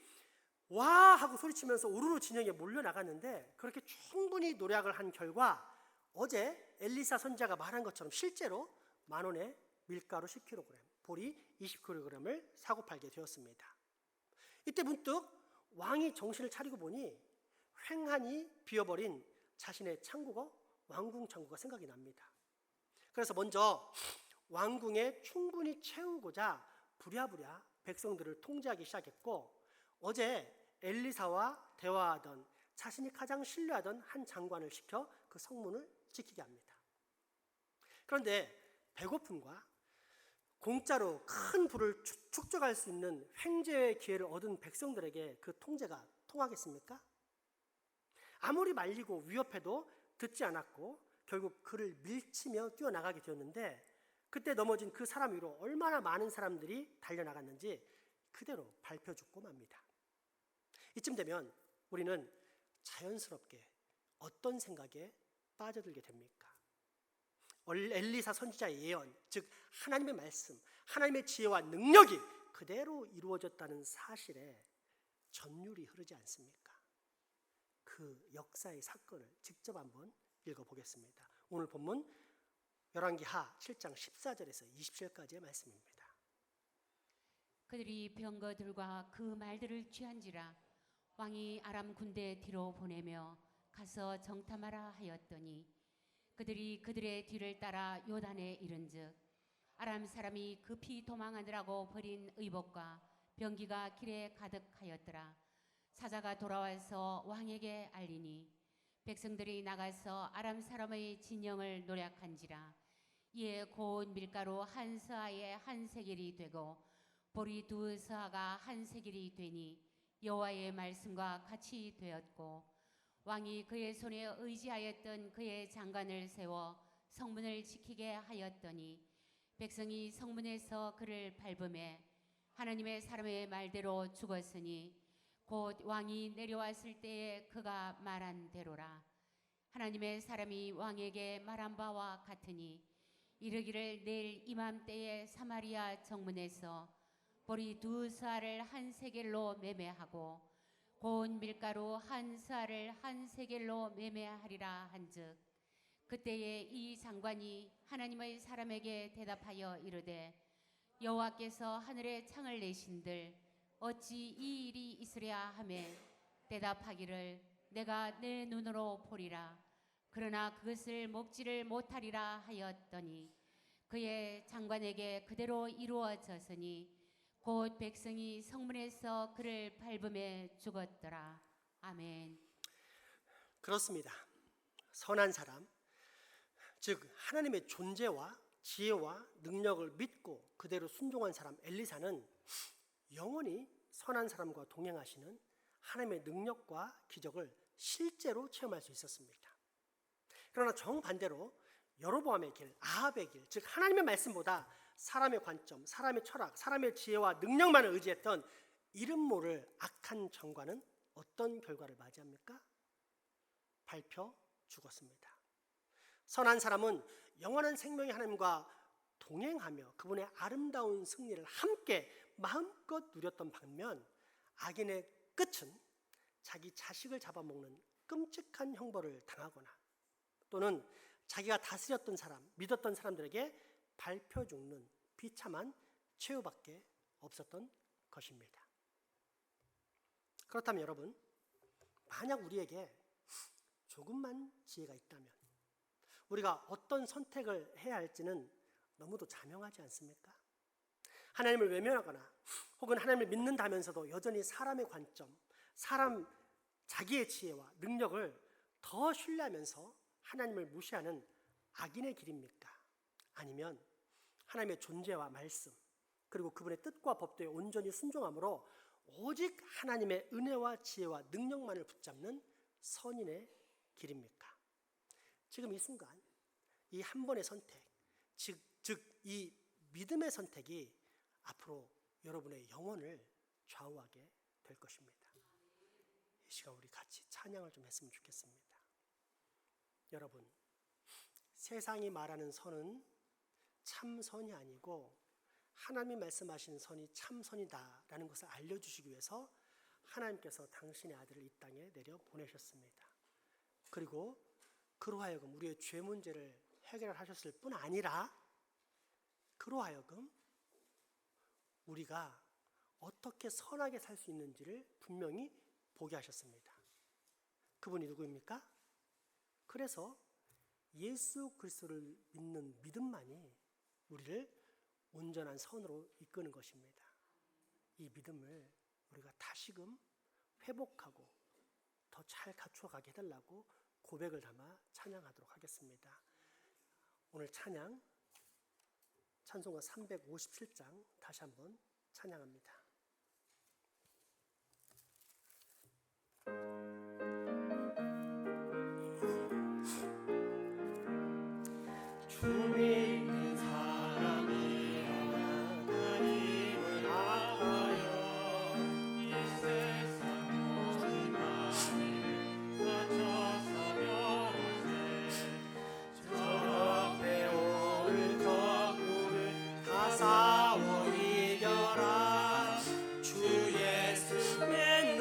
와 하고 소리치면서 우르르 진영에 몰려나갔는데 그렇게 충분히 노력을 한 결과 어제 엘리사 선지자가 말한 것처럼 실제로 10,000원에 밀가루 10kg, 보리 20kg을 사고 팔게 되었습니다. 이때 문득 왕이 정신을 차리고 보니 횡하니 비어버린 자신의 창고가 왕궁 창고가 생각이 납니다. 그래서 먼저 왕궁에 충분히 채우고자 부랴부랴 백성들을 통제하기 시작했고 어제 엘리사와 대화하던 자신이 가장 신뢰하던 한 장관을 시켜 그 성문을 지키게 합니다. 그런데 배고픔과 공짜로 큰 부를 축적할 수 있는 횡재의 기회를 얻은 백성들에게 그 통제가 통하겠습니까? 아무리 말리고 위협해도 듣지 않았고 결국 그를 밀치며 뛰어나가게 되었는데 그때 넘어진 그 사람 위로 얼마나 많은 사람들이 달려나갔는지 그대로 밟혀 죽고 맙니다. 이쯤 되면 우리는 자연스럽게 어떤 생각에 빠져들게 됩니까? 엘리사 선지자의 예언, 즉 하나님의 말씀, 하나님의 지혜와 능력이 그대로 이루어졌다는 사실에 전율이 흐르지 않습니까? 그 역사의 사건을 직접 한번 읽어보겠습니다. 오늘 본문 열왕기하 7장 14절에서 27절까지의 말씀입니다. 그들이 병거들과 그 말들을 취한지라 왕이 아람 군대 뒤로 보내며 가서 정탐하라 하였더니 그들이 그들의 뒤를 따라 요단에 이른즉 아람 사람이 급히 도망하느라고 버린 의복과 병기가 길에 가득하였더라. 사자가 돌아와서 왕에게 알리니 백성들이 나가서 아람 사람의 진영을 노략한지라. 이에 고운 밀가루 한 서아에 한 세겔이 되고 보리 2 서아가 한 세겔이 되니 여호와의 말씀과 같이 되었고 왕이 그의 손에 의지하였던 그의 장관을 세워 성문을 지키게 하였더니 백성이 성문에서 그를 밟음에 하나님의 사람의 말대로 죽었으니 곧 왕이 내려왔을 때에 그가 말한 대로라. 하나님의 사람이 왕에게 말한 바와 같으니 이르기를 내일 이맘때에 사마리아 정문에서 보리 2 서아를 한 세겔로 매매하고 고운 밀가루 한 서아를 한 세겔로 매매하리라 한즉 그때에 이 장관이 하나님의 사람에게 대답하여 이르되 여호와께서 하늘에 창을 내신들 어찌 이 일이 있으랴 하매 대답하기를 내가 내 눈으로 보리라. 그러나 그것을 먹지를 못하리라 하였더니 그의 장관에게 그대로 이루어졌으니 곧 백성이 성문에서 그를 밟음에 죽었더라. 아멘. 그렇습니다. 선한 사람, 즉 하나님의 존재와 지혜와 능력을 믿고 그대로 순종한 사람 엘리사는 영원히 선한 사람과 동행하시는 하나님의 능력과 기적을 실제로 체험할 수 있었습니다. 그러나 정반대로 여로보암의 길, 아합의 길, 즉 하나님의 말씀보다 사람의 관점, 사람의 철학, 사람의 지혜와 능력만을 의지했던 이름 모를 악한 정관은 어떤 결과를 맞이합니까? 밟혀 죽었습니다. 선한 사람은 영원한 생명의 하나님과 동행하며 그분의 아름다운 승리를 함께 마음껏 누렸던 반면 악인의 끝은 자기 자식을 잡아먹는 끔찍한 형벌을 당하거나 또는 자기가 다스렸던 사람, 믿었던 사람들에게 밟혀 죽는 비참한 최후밖에 없었던 것입니다. 그렇다면 여러분, 만약 우리에게 조금만 지혜가 있다면 우리가 어떤 선택을 해야 할지는 너무도 자명하지 않습니까? 하나님을 외면하거나 혹은 하나님을 믿는다면서도 여전히 사람의 관점, 사람 자기의 지혜와 능력을 더 신뢰하면서 하나님을 무시하는 악인의 길입니까? 아니면 하나님의 존재와 말씀 그리고 그분의 뜻과 법도에 온전히 순종함으로 오직 하나님의 은혜와 지혜와 능력만을 붙잡는 선인의 길입니까? 지금 이 순간 이 한 번의 선택, 즉 이 믿음의 선택이 앞으로 여러분의 영혼을 좌우하게 될 것입니다. 이 시간 우리 같이 찬양을 좀 했으면 좋겠습니다. 여러분, 세상이 말하는 선은 참선이 아니고 하나님이 말씀하신 선이 참선이다라는 것을 알려주시기 위해서 하나님께서 당신의 아들을 이 땅에 내려 보내셨습니다. 그리고 그로 하여금 우리의 죄 문제를 해결하셨을 뿐 아니라 그로 하여금 우리가 어떻게 선하게 살 수 있는지를 분명히 보게 하셨습니다. 그분이 누구입니까? 그래서 예수 그리스도를 믿는 믿음만이 우리를 온전한 선으로 이끄는 것입니다. 이 믿음을 우리가 다시금 회복하고 더 잘 갖춰가게 해달라고 고백을 담아 찬양하도록 하겠습니다. 오늘 찬양 찬송가 357장 다시 한번 찬양합니다. 주 믿는 사람이여 하나님을 아하여 이 세상 모든 만일을 바쳐서며 저 앞에 오를 적군을 다 싸워 이겨라. 주 예수 믿는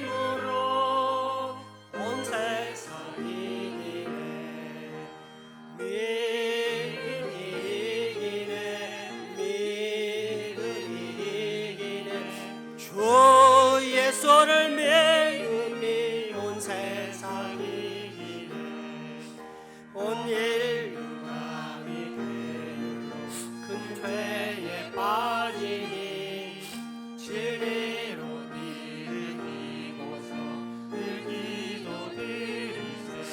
힘으로 온 세상 이기네. 주 예수를 믿음이 온 세상 이기네. 온 인류가 믿음으로 큰 죄에 빠지니 진리로 이를 이고서 늘 기도드리세.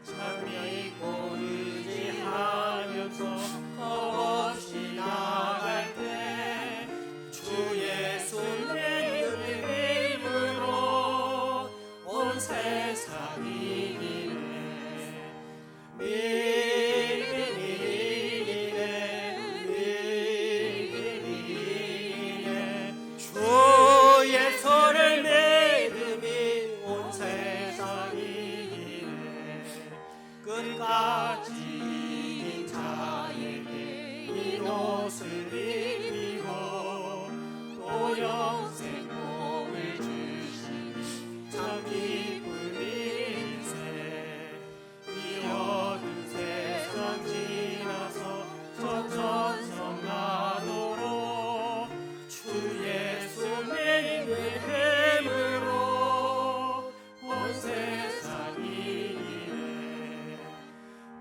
참 믿고 의지하면서 겁없이 나갈 때 주 예수 믿는 힘으로 온 세상 이기네. 믿음이 이기네. 믿음이 이기네. 주 예수를 믿음이 온 세상 이기네. 끝까지 이긴 자에게 이 옷을 입히고 또 영생 복을 주시니 참 기쁨일세. 이 어두운 세상 지나서 저 천성 가도록 주 예수 믿는 힘으로 온 세상 이기네.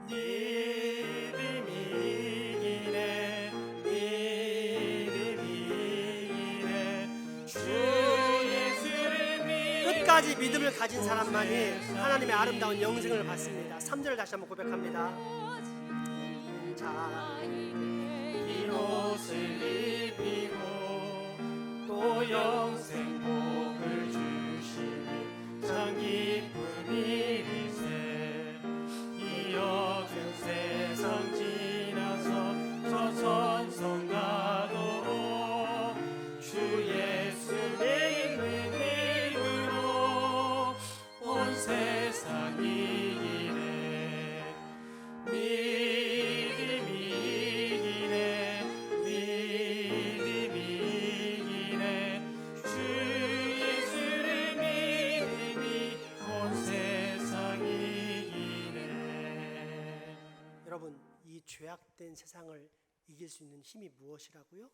믿음이 이기네. 믿음이 이기네. 주 예수를 믿 끝까지 믿음을 가진 사람만이 하나님의 아름다운 영생을 받습니다. 3절을 다시 한번 고백합니다. 자, 이 옷을 입히고 또 영생 복을 주시니 참 기쁨일세. 이 어두운 세상 지나서 저 천성 가도록 주 예수 믿는 힘으로 온 세상 이기네. 믿음이 이기네. 믿음이 이기네. 주 예수를 믿음이 온 세상 이기네. 여러분, 이 죄악된 세상을 이길 수 있는 힘이 무엇이라고요?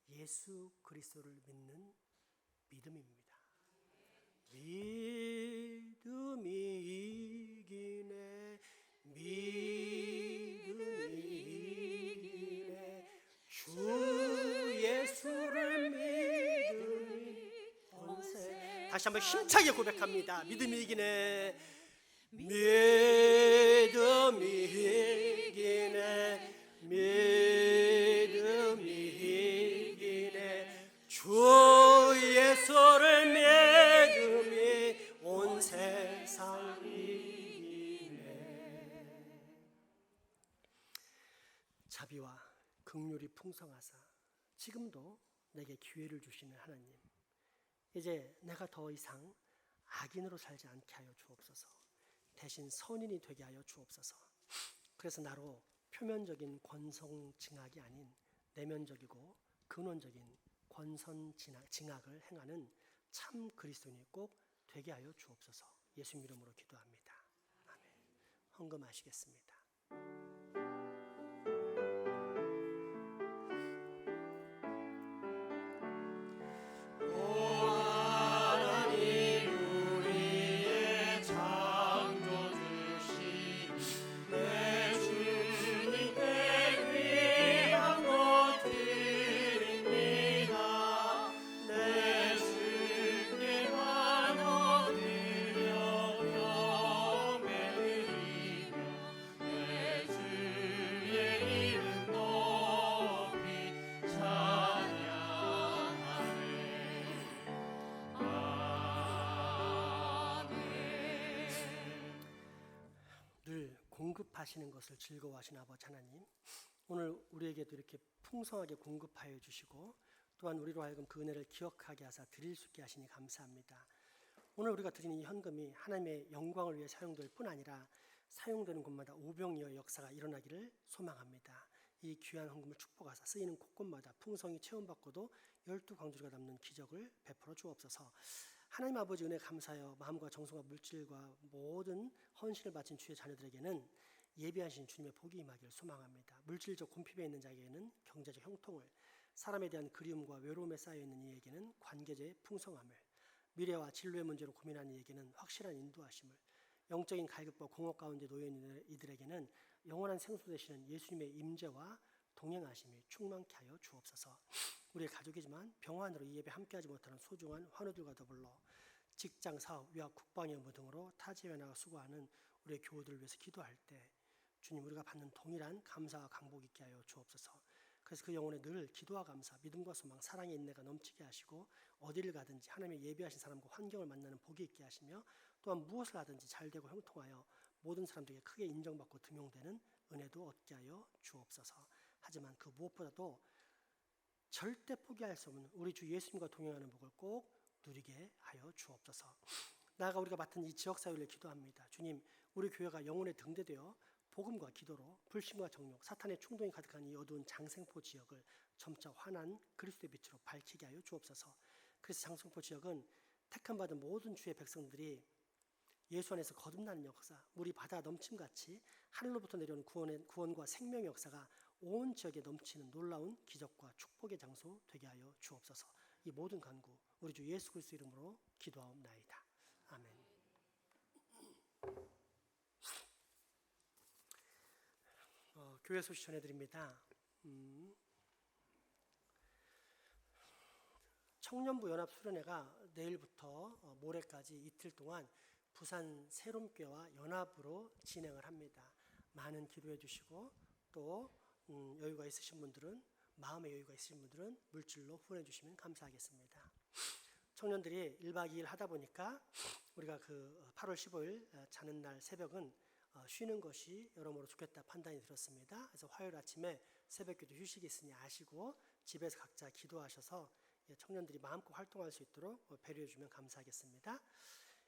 예수 그리스도를 믿는 믿음입니다. 믿음이 이기네. 믿음이 예수를 믿음이 온세. 다시 한번 힘차게 고백합니다. 믿음이 이기네. 믿음이 이기네. 믿음이 이기네. 주 예수를 믿음이 온 세상 이기네. 자비와 긍휼이 풍성하사 지금도 내게 기회를 주시는 하나님, 이제 내가 더 이상 악인으로 살지 않게 하여 주옵소서. 대신 선인이 되게 하여 주옵소서. 그래서 나로 표면적인 권성징악이 아닌 내면적이고 근원적인 권선징악을 행하는 참 그리스도인이 꼭 되게 하여 주옵소서. 예수 이름으로 기도합니다. 아멘. 헌금하시겠습니다. 늘 공급하시는 것을 즐거워하시는 아버지 하나님, 오늘 우리에게도 이렇게 풍성하게 공급하여 주시고 또한 우리로 하여금 그 은혜를 기억하게 하사 드릴 수 있게 하시니 감사합니다. 오늘 우리가 드리는 이 현금이 하나님의 영광을 위해 사용될 뿐 아니라 사용되는 곳마다 오병이어의 역사가 일어나기를 소망합니다. 이 귀한 헌금을 축복하사 쓰이는 곳곳마다 풍성히 체험받고도 12광주리가 남는 기적을 베풀어 주옵소서. 하나님 아버지 은혜 감사하여 마음과 정성과 물질과 모든 헌신을 바친 주의 자녀들에게는 예비하신 주님의 복이 임하기를 소망합니다. 물질적 곤핍에 있는 자에게는 경제적 형통을, 사람에 대한 그리움과 외로움에 쌓여있는 이에게는 관계제의 풍성함을, 미래와 진로의 문제로 고민하는 이에게는 확실한 인도하심을, 영적인 갈급과 공허 가운데 놓여있는 이들에게는 영원한 생수 되시는 예수님의 임재와 동행하심이 충만케 하여 주옵소서. 우리의 가족이지만 병환으로 이 예배 함께하지 못하는 소중한 환우들과 더불어 직장, 사업, 유학, 국방의 업무 등으로 타지에 나가 수고하는 우리의 교우들을 위해서 기도할 때 주님, 우리가 받는 동일한 감사와 강복 있게 하여 주옵소서. 그래서 그 영혼에 늘 기도와 감사, 믿음과 소망, 사랑의 인내가 넘치게 하시고 어디를 가든지 하나님의 예비하신 사람과 환경을 만나는 복이 있게 하시며 또한 무엇을 하든지 잘되고 형통하여 모든 사람들에게 크게 인정받고 등용되는 은혜도 얻게 하여 주옵소서. 하지만 그 무엇보다도 절대 포기할 수 없는 우리 주 예수님과 동행하는 복을 꼭 누리게 하여 주옵소서. 나아가 우리가 맡은 이 지역사회를 기도합니다. 주님, 우리 교회가 영혼의 등대되어 복음과 기도로 불신과 정욕, 사탄의 충동이 가득한 이 어두운 장생포 지역을 점차 환한 그리스도의 빛으로 밝히게 하여 주옵소서. 그래서 장생포 지역은 택함받은 모든 주의 백성들이 예수 안에서 거듭나는 역사, 물이 바다 넘침같이 하늘로부터 내려오는 구원과 생명의 역사가 온 지역에 넘치는 놀라운 기적과 축복의 장소 되게 하여 주옵소서. 이 모든 간구 우리 주 예수 그리스도 이름으로 기도하옵나이다. 아멘. 교회 소식 전해드립니다. 청년부 연합 수련회가 내일부터 모레까지 이틀 동안 부산 세롬교회와 연합으로 진행을 합니다. 많은 기도해 주시고 또 여유가 있으신 분들은, 마음의 여유가 있으신 분들은 물질로 후원해 주시면 감사하겠습니다. 청년들이 1박 2일 하다 보니까 우리가 그 8월 15일 자는 날 새벽은 쉬는 것이 여러모로 좋겠다 판단이 들었습니다. 그래서 화요일 아침에 새벽기도 휴식이 있으니 아시고 집에서 각자 기도하셔서 청년들이 마음껏 활동할 수 있도록 배려해 주면 감사하겠습니다.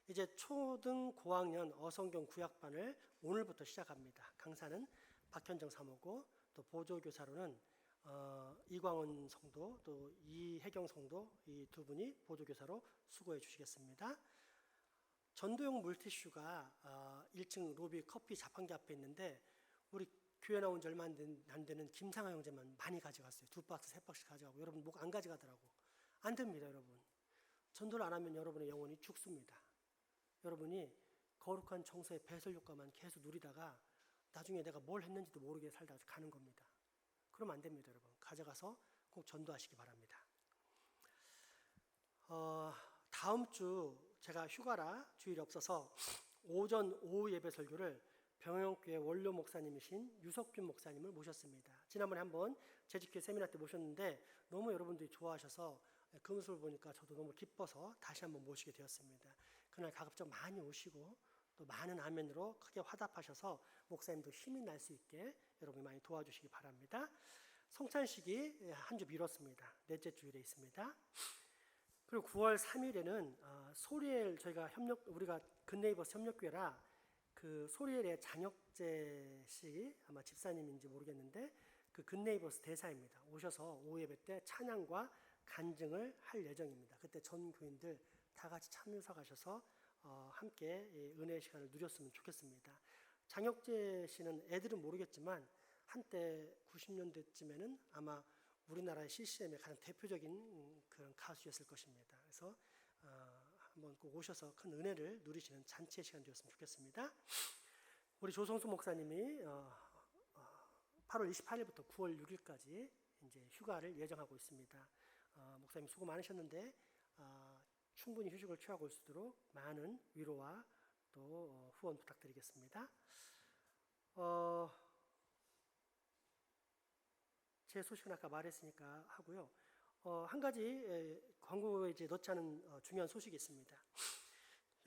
이제 초등 고학년 어성경 구약반을 오늘부터 시작합니다. 강사는 박현정 사모고 또 보조교사로는 이광원 성도 또 이혜경 성도, 이 두 분이 보조교사로 수고해 주시겠습니다. 전도용 물티슈가 1층 로비 커피 자판기 앞에 있는데 우리 교회 나온 지 얼마 안 되는 김상하 형제만 많이 가져갔어요. 2박스, 3박스 가져가고 여러분 목 안 가져가더라고. 안 됩니다, 여러분. 전도를 안 하면 여러분의 영혼이 죽습니다. 여러분이 거룩한 정서의 배설 효과만 계속 누리다가 나중에 내가 뭘 했는지도 모르게 살다가 가는 겁니다. 그러면 안 됩니다, 여러분. 가져가서 꼭 전도하시기 바랍니다. 다음 주 제가 휴가라 주일이 없어서 오전 오후 예배 설교를 병영교회 원로 목사님이신 유석균 목사님을 모셨습니다. 지난번에 한번 재직교회 세미나 때 모셨는데 너무 여러분들이 좋아하셔서 그 모습을 보니까 저도 너무 기뻐서 다시 한번 모시게 되었습니다. 그날 가급적 많이 오시고 또 많은 아멘으로 크게 화답하셔서 목사님도 힘이 날 수 있게 여러분이 많이 도와주시기 바랍니다. 성찬식이 한 주 미뤘습니다. 넷째 주일에 있습니다. 그리고 9월 3일에는 소리엘 우리가 근네이버스 협력교회라 그 소리엘의 장혁재 씨 아마 집사님인지 모르겠는데 그 근네이버스 대사입니다. 오셔서 오후 예배 때 찬양과 간증을 할 예정입니다. 그때 전 교인들 다 같이 참여서 가셔서 함께 은혜의 시간을 누렸으면 좋겠습니다. 장혁재 씨는 애들은 모르겠지만 한때 90년대쯤에는 아마 우리나라의 CCM의 가장 대표적인 그런 가수였을 것입니다. 그래서 한번 꼭 오셔서 큰 은혜를 누리시는 잔치의 시간 되었으면 좋겠습니다. 우리 조성수 목사님이 8월 28일부터 9월 6일까지 이제 휴가를 예정하고 있습니다. 목사님 수고 많으셨는데 충분히 휴식을 취하고 올 수 있도록 많은 위로와 또 후원 부탁드리겠습니다. 제 소식은 아까 말했으니까 하고요. 한 가지 광고에 이제 넣지 않은 중요한 소식이 있습니다.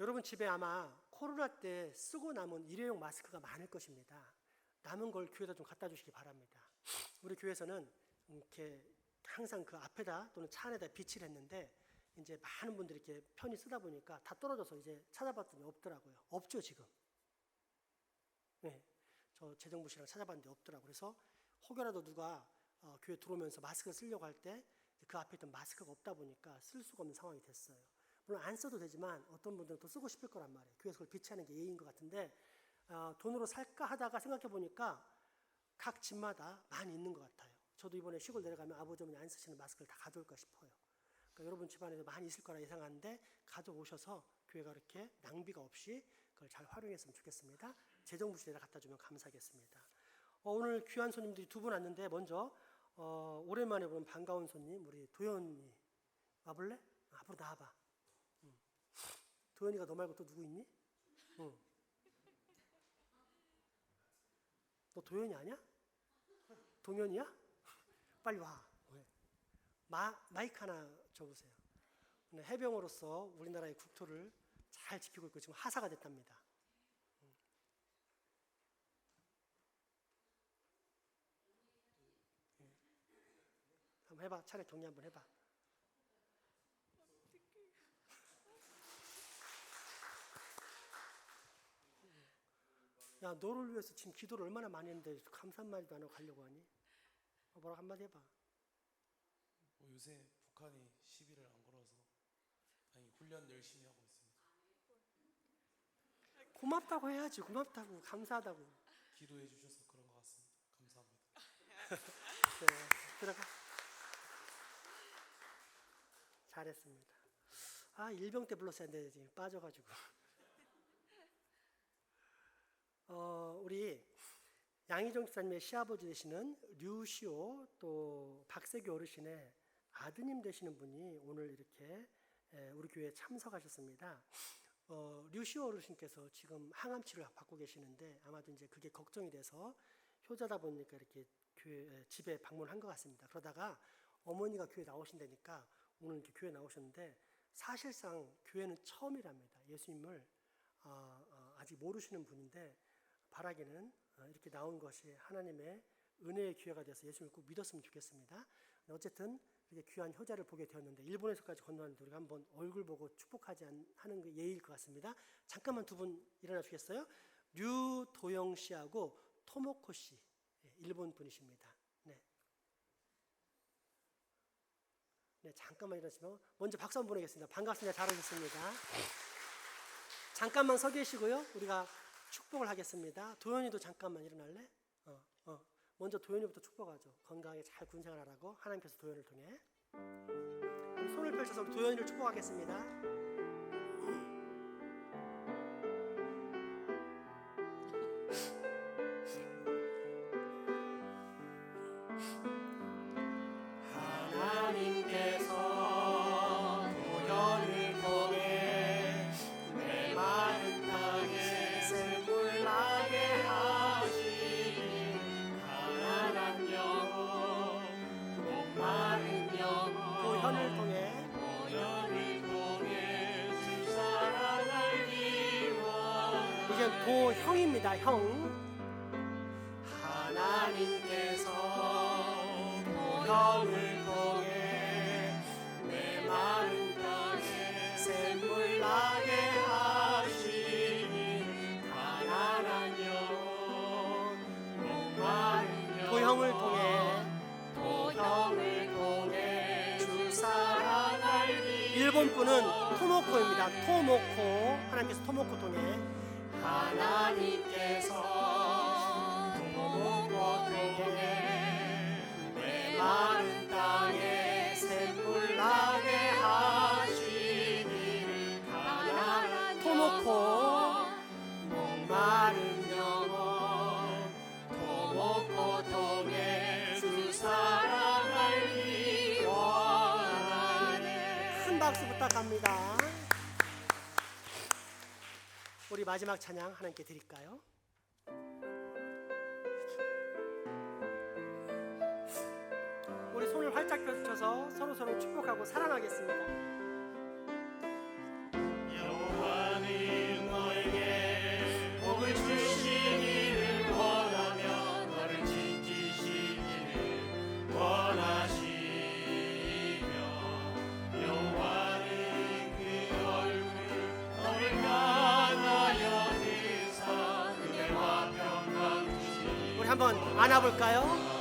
여러분 집에 아마 코로나 때 쓰고 남은 일회용 마스크가 많을 것입니다. 남은 걸 교회에다 좀 갖다 주시기 바랍니다. 우리 교회에서는 이렇게 항상 그 앞에다 또는 차 안에다 비치를 했는데 이제 많은 분들이 이렇게 편히 쓰다 보니까 다 떨어져서 이제 찾아봤더니 없더라고요. 없죠 지금. 네, 저 재정부 씨랑 찾아봤는데 없더라고요. 그래서 혹여라도 누가 교회 들어오면서 마스크를 쓰려고 할 때 그 앞에 있던 마스크가 없다 보니까 쓸 수가 없는 상황이 됐어요. 물론 안 써도 되지만 어떤 분들은 또 쓰고 싶을 거란 말이에요. 교회에서 그걸 비치하는 게 예의인 것 같은데 돈으로 살까 하다가 생각해 보니까 각 집마다 많이 있는 것 같아요. 저도 이번에 시골 내려가면 아버지 어머니 안 쓰시는 마스크를 다 가져올까 싶어요. 그러니까 여러분 집안에도 많이 있을 거라 예상하는데 가져오셔서 교회가 이렇게 낭비가 없이 그걸 잘 활용했으면 좋겠습니다. 재정부시대에 갖다 주면 감사하겠습니다. 오늘 귀한 손님들이 두 분 왔는데 먼저 오랜만에 본 반가운 손님 우리 도현이 와볼래? 앞으로 나와봐. 도현이가 너 말고 또 누구 있니? 너 도현이 아니야? 동현이야? 빨리 와. 마이크 하나 줘보세요. 해병으로서 우리나라의 국토를 잘 지키고 있고 지금 하사가 됐답니다. 한번 해봐. 차례 격리 한번 해봐. 야, 너를 위해서 지금 기도를 얼마나 많이 했는데 감사 한마디도 안 하고 가려고 하니? 뭐라고 한마디 해봐. 요새 북한이 시비를 안 걸어서 다행히 훈련 열심히 하고 있습니다. 고맙다고 해야지. 고맙다고, 감사하다고. 기도해 주셔서 그런 것 같습니다. 감사합니다. 네, 들어가. 잘했습니다. 일병 때 불렀어야 했는데 지금 빠져가지고. 우리 양희정 집사님의 시아버지 되시는 류시오 또 박세교 어르신의 아드님 되시는 분이 오늘 이렇게 우리 교회에 참석하셨습니다. 류시오 어르신께서 지금 항암 치료를 받고 계시는데 아마도 이제 그게 걱정이 돼서 효자다 보니까 이렇게 집에 방문한 것 같습니다. 그러다가 어머니가 교회 나오신다니까 오늘 이렇게 교회 나오셨는데 사실상 교회는 처음이랍니다. 예수님을 아직 모르시는 분인데 바라기는 이렇게 나온 것이 하나님의 은혜의 기회가 돼서 예수님을 꼭 믿었으면 좋겠습니다. 어쨌든 이렇게 귀한 효자를 보게 되었는데 일본에서까지 건너왔는데 우리가 한번 얼굴 보고 축복하지 하는 게 예의일 것 같습니다. 잠깐만 두 분 일어나 주겠어요? 류도영 씨하고 토모코 씨, 일본 분이십니다. 네, 잠깐만 일어나시면 먼저 박수 한번 보내겠습니다. 반갑습니다. 잘 오셨습니다. 잠깐만 서 계시고요. 우리가 축복을 하겠습니다. 도현이도 잠깐만 일어날래? 먼저 도현이부터 축복하죠. 건강하게 잘 군생활하라고 하나님께서 도현을 통해 손을 펼쳐서 도현이를 축복하겠습니다. 하나님께서 도현 이제 도형입니다. 형. 하나님께서 도형을 통해 내 마른 땅에 샘물 나게 하시니 가난한 영혼 목마른 영혼 도형을 통해 주 사랑하리. 일본 분은 토모코입니다. 토모코. 하나님께서 토모코 통해 하나님께서 토모코 통해 내 마른 땅에 샘물 나게 하시니 가난한 토모코 목마른 영혼 토모코 통해 주 사랑하리 원하네. 큰 박수 부탁합니다. 우리 마지막 찬양 하나님께 드릴까요? 우리 손을 활짝 펼쳐서 서로 축복하고 사랑하겠습니다. 여호와는 너에게 복을 주시기를 원하며 너를 지키시기를 원하시며 여호와는 그 얼굴을 너를 향하여 드사 은혜와 평강 주시니. 우리 한번 안아볼까요?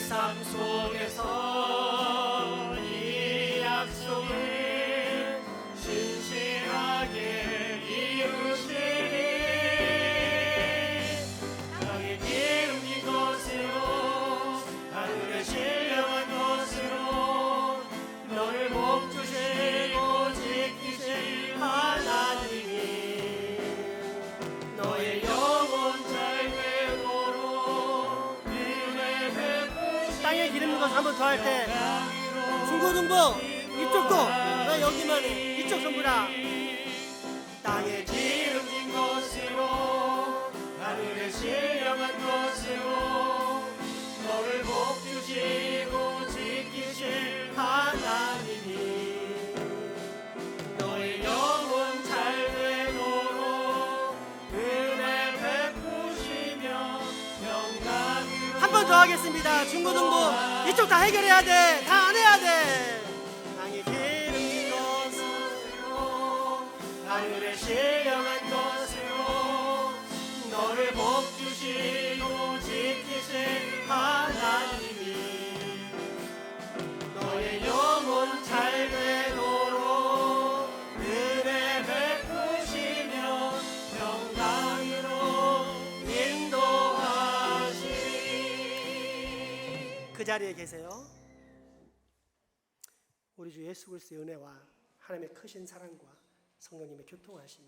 삶 속에서 이 약속을 신실하게 이루시니 땅에 기름진 것으로 하늘에 신령한 것으로 너를 복주시고 지키실 하나님이 너의 영혼 잘 되도록 은혜 베푸시니. 땅에 기름진 것 한 번 더 할 때 중고등부 이쪽도 나 여기만 해. 이쪽 전부 다 땅에 기름진 것으로 하늘에 신령한 것으로 너를 복주시고 지키실 하나님이 너의 영혼 잘 되도록 은혜 베푸시며 평강으로. 한 번 더 하겠습니다. 중고등부 이쪽 다 해결해야 돼. 다 안 해야 돼. 땅에 기름진 것으로 하늘에 신령한 것으로 너를 복주시고 지키실 하나님이 너의 영혼 잘 되도록 은혜 베푸시며 평강으로 인도하시리. 그 자리에 계세요. 우리 주 예수 그리스도의 은혜와 하나님의 크신 사랑과 성령님의 교통하심이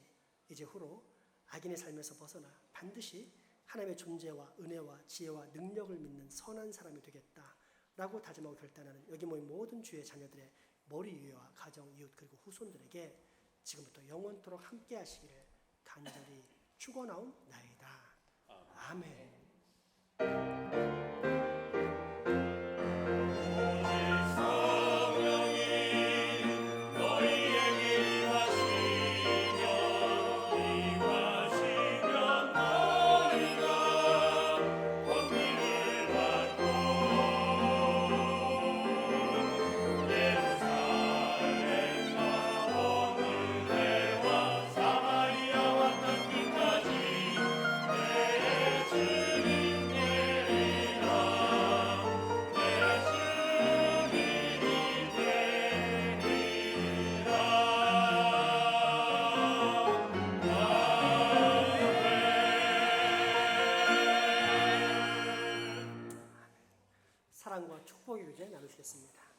이제 후로 악인의 삶에서 벗어나 반드시 하나님의 존재와 은혜와 지혜와 능력을 믿는 선한 사람이 되겠다라고 다짐하고 결단하는 여기 모인 모든 주의 자녀들의 머리 위와 가정, 이웃 그리고 후손들에게 지금부터 영원토록 함께 하시기를 간절히 축원하옵나이다. 아멘. 주시겠습니다.